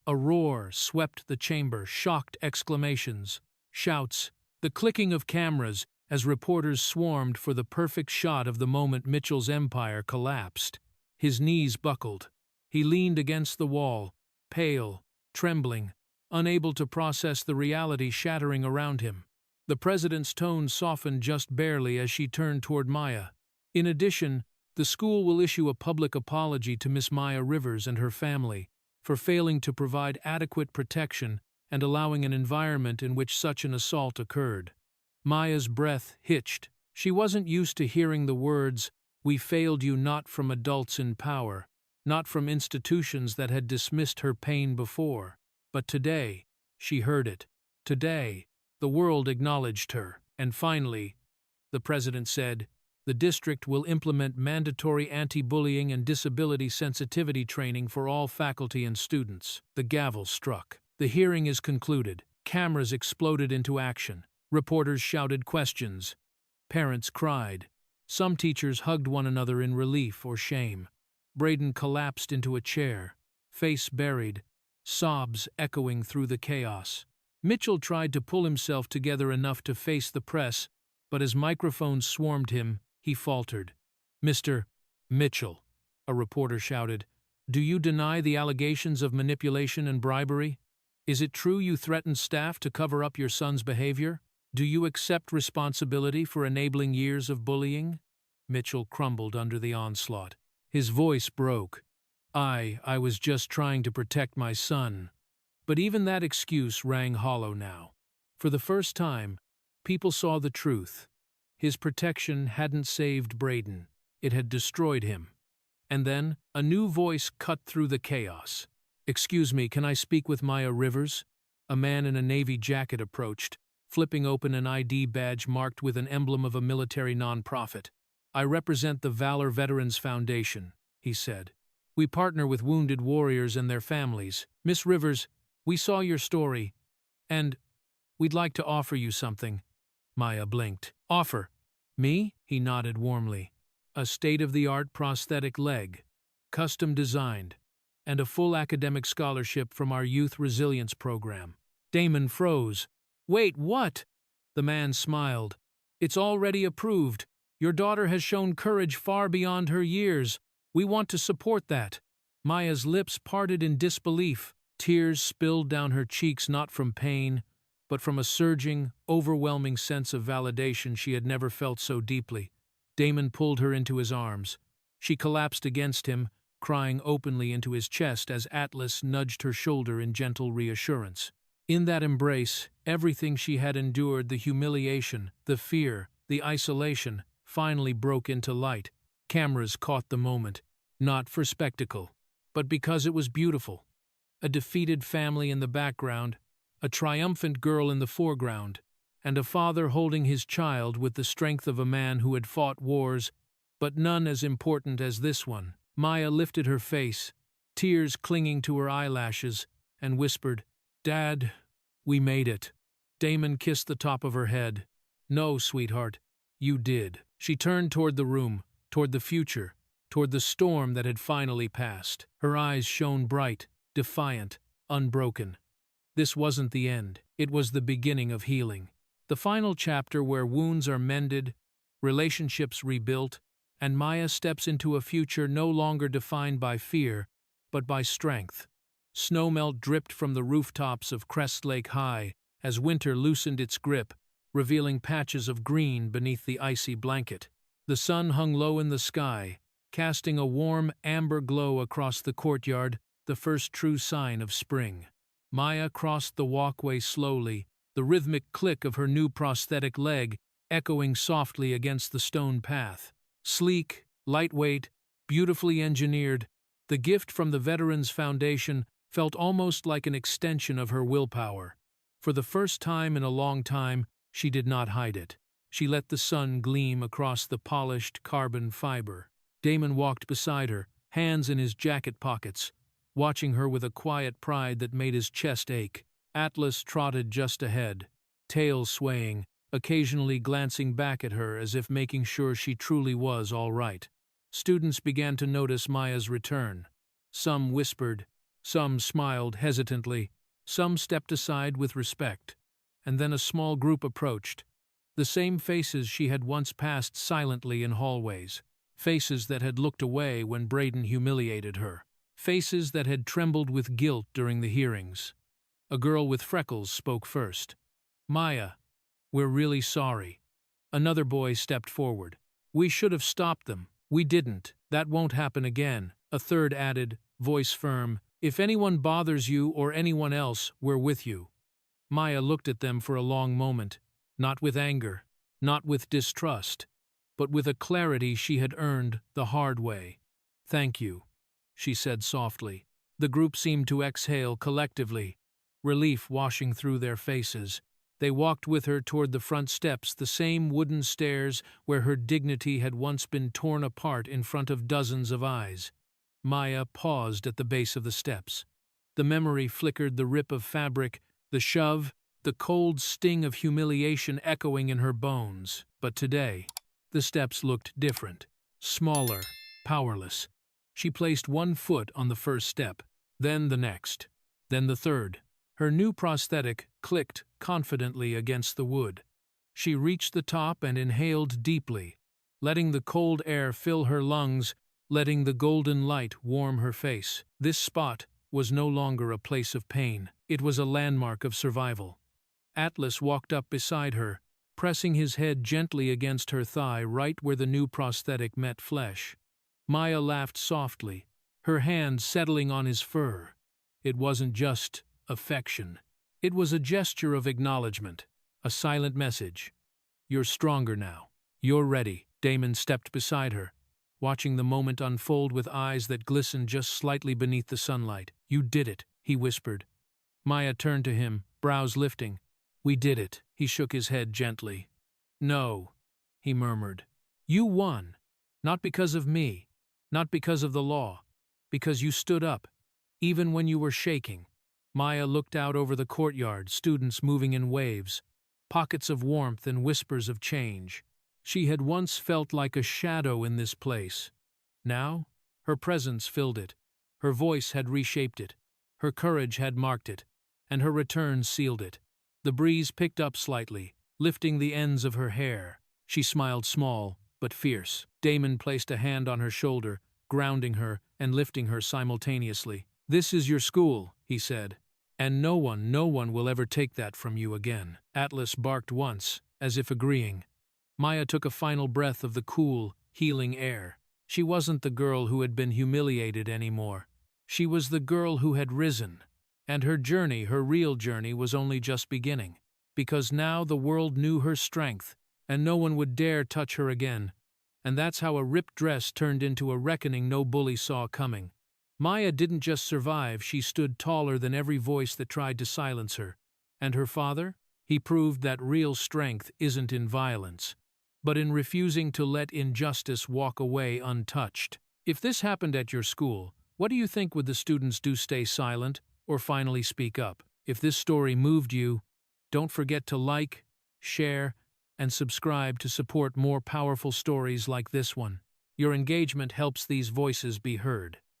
A roar swept the chamber, shocked exclamations, shouts, The clicking of cameras as reporters swarmed for the perfect shot of the moment Mitchell's empire collapsed. His knees buckled. He leaned against the wall, pale, trembling, unable to process the reality shattering around him. The president's tone softened just barely as she turned toward Maya. In addition, the school will issue a public apology to Miss Maya Rivers and her family for failing to provide adequate protection and allowing an environment in which such an assault occurred. Maya's breath hitched. She wasn't used to hearing the words, "We failed you," not from adults in power, not from institutions that had dismissed her pain before. But today, she heard it. Today, the world acknowledged her. And finally, the president said, the district will implement mandatory anti-bullying and disability sensitivity training for all faculty and students. The gavel struck. The hearing is concluded. Cameras exploded into action. Reporters shouted questions. Parents cried. Some teachers hugged one another in relief or shame. Braden collapsed into a chair, face buried, sobs echoing through the chaos. Mitchell tried to pull himself together enough to face the press, but as microphones swarmed him, he faltered. "Mr. Mitchell," a reporter shouted, "do you deny the allegations of manipulation and bribery? Is it true you threatened staff to cover up your son's behavior? Do you accept responsibility for enabling years of bullying?" Mitchell crumbled under the onslaught. His voice broke. I was just trying to protect my son." But even that excuse rang hollow now. For the first time, people saw the truth. His protection hadn't saved Braden. It had destroyed him. And then, a new voice cut through the chaos. "Excuse me, can I speak with Maya Rivers?" A man in a navy jacket approached, flipping open an ID badge marked with an emblem of a military nonprofit. "I represent the Valor Veterans Foundation," he said. "We partner with wounded warriors and their families. Miss Rivers, we saw your story, and we'd like to offer you something." Maya blinked. "Offer? Me?" He nodded warmly. "A state-of-the-art prosthetic leg, custom-designed, and a full academic scholarship from our Youth Resilience Program." Damon froze. "Wait, what?" The man smiled. "It's already approved. Your daughter has shown courage far beyond her years. We want to support that." Maya's lips parted in disbelief. Tears spilled down her cheeks not from pain, but from a surging, overwhelming sense of validation she had never felt so deeply. Damon pulled her into his arms. She collapsed against him, crying openly into his chest as Atlas nudged her shoulder in gentle reassurance. In that embrace, everything she had endured, the humiliation, the fear, the isolation, finally broke into light. Cameras caught the moment, not for spectacle, but because it was beautiful. A defeated family in the background, a triumphant girl in the foreground, and a father holding his child with the strength of a man who had fought wars, but none as important as this one. Maya lifted her face, tears clinging to her eyelashes, and whispered, "Dad, we made it." Damon kissed the top of her head. "No, sweetheart, you did." She turned toward the room, toward the future, toward the storm that had finally passed. Her eyes shone bright, defiant, unbroken. This wasn't the end. It was the beginning of healing. The final chapter where wounds are mended, relationships rebuilt, and Maya steps into a future no longer defined by fear, but by strength. Snowmelt dripped from the rooftops of Crest Lake High as winter loosened its grip, revealing patches of green beneath the icy blanket. The sun hung low in the sky, casting a warm amber glow across the courtyard, the first true sign of spring. Maya crossed the walkway slowly, the rhythmic click of her new prosthetic leg echoing softly against the stone path. Sleek, lightweight, beautifully engineered, the gift from the Veterans Foundation felt almost like an extension of her willpower. For the first time in a long time, she did not hide it. She let the sun gleam across the polished carbon fiber. Damon walked beside her, hands in his jacket pockets, watching her with a quiet pride that made his chest ache. Atlas trotted just ahead, tail swaying, occasionally glancing back at her as if making sure she truly was all right. Students began to notice Maya's return. Some whispered, some smiled hesitantly, some stepped aside with respect. and then a small group approached. The same faces she had once passed silently in hallways. Faces that had looked away when Braden humiliated her. Faces that had trembled with guilt during the hearings. A girl with freckles spoke first. "Maya, we're really sorry." Another boy stepped forward. "We should have stopped them. We didn't. That won't happen again." A third added, voice firm, "If anyone bothers you or anyone else, we're with you." Maya looked at them for a long moment, not with anger, not with distrust, but with a clarity she had earned the hard way. "Thank you," she said softly. The group seemed to exhale collectively, relief washing through their faces. They walked with her toward the front steps, the same wooden stairs where her dignity had once been torn apart in front of dozens of eyes. Maya paused at the base of the steps. The memory flickered, the rip of fabric, the shove, the cold sting of humiliation echoing in her bones. But today, the steps looked different, smaller, powerless. She placed one foot on the first step, then the next, then the third. Her new prosthetic clicked confidently against the wood. She reached the top and inhaled deeply, letting the cold air fill her lungs, letting the golden light warm her face. This spot was no longer a place of pain. It was a landmark of survival. Atlas walked up beside her, pressing his head gently against her thigh right where the new prosthetic met flesh. Maya laughed softly, her hand settling on his fur. It wasn't just affection. It was a gesture of acknowledgement, a silent message. "You're stronger now. You're ready." Damon stepped beside her, watching the moment unfold with eyes that glistened just slightly beneath the sunlight. "You did it," he whispered. Maya turned to him, brows lifting. "We did it." He shook his head gently. "No," he murmured. "You won. Not because of me, not because of the law, because you stood up, even when you were shaking." Maya looked out over the courtyard, students moving in waves, pockets of warmth and whispers of change. She had once felt like a shadow in this place. Now, her presence filled it. Her voice had reshaped it. Her courage had marked it, and her return sealed it. The breeze picked up slightly, lifting the ends of her hair. She smiled small, but fierce. Damon placed a hand on her shoulder, grounding her and lifting her simultaneously. "This is your school," he said, "and no one will ever take that from you again." Atlas barked once, as if agreeing. Maya took a final breath of the cool, healing air. She wasn't the girl who had been humiliated anymore. She was the girl who had risen. And her journey, her real journey, was only just beginning. Because now the world knew her strength, and no one would dare touch her again. And that's how a ripped dress turned into a reckoning no bully saw coming. Maya didn't just survive, she stood taller than every voice that tried to silence her. And her father? He proved that real strength isn't in violence, but in refusing to let injustice walk away untouched. If this happened at your school, what do you think would the students do? Stay silent, or finally speak up? If this story moved you, don't forget to like, share, and subscribe to support more powerful stories like this one. Your engagement helps these voices be heard.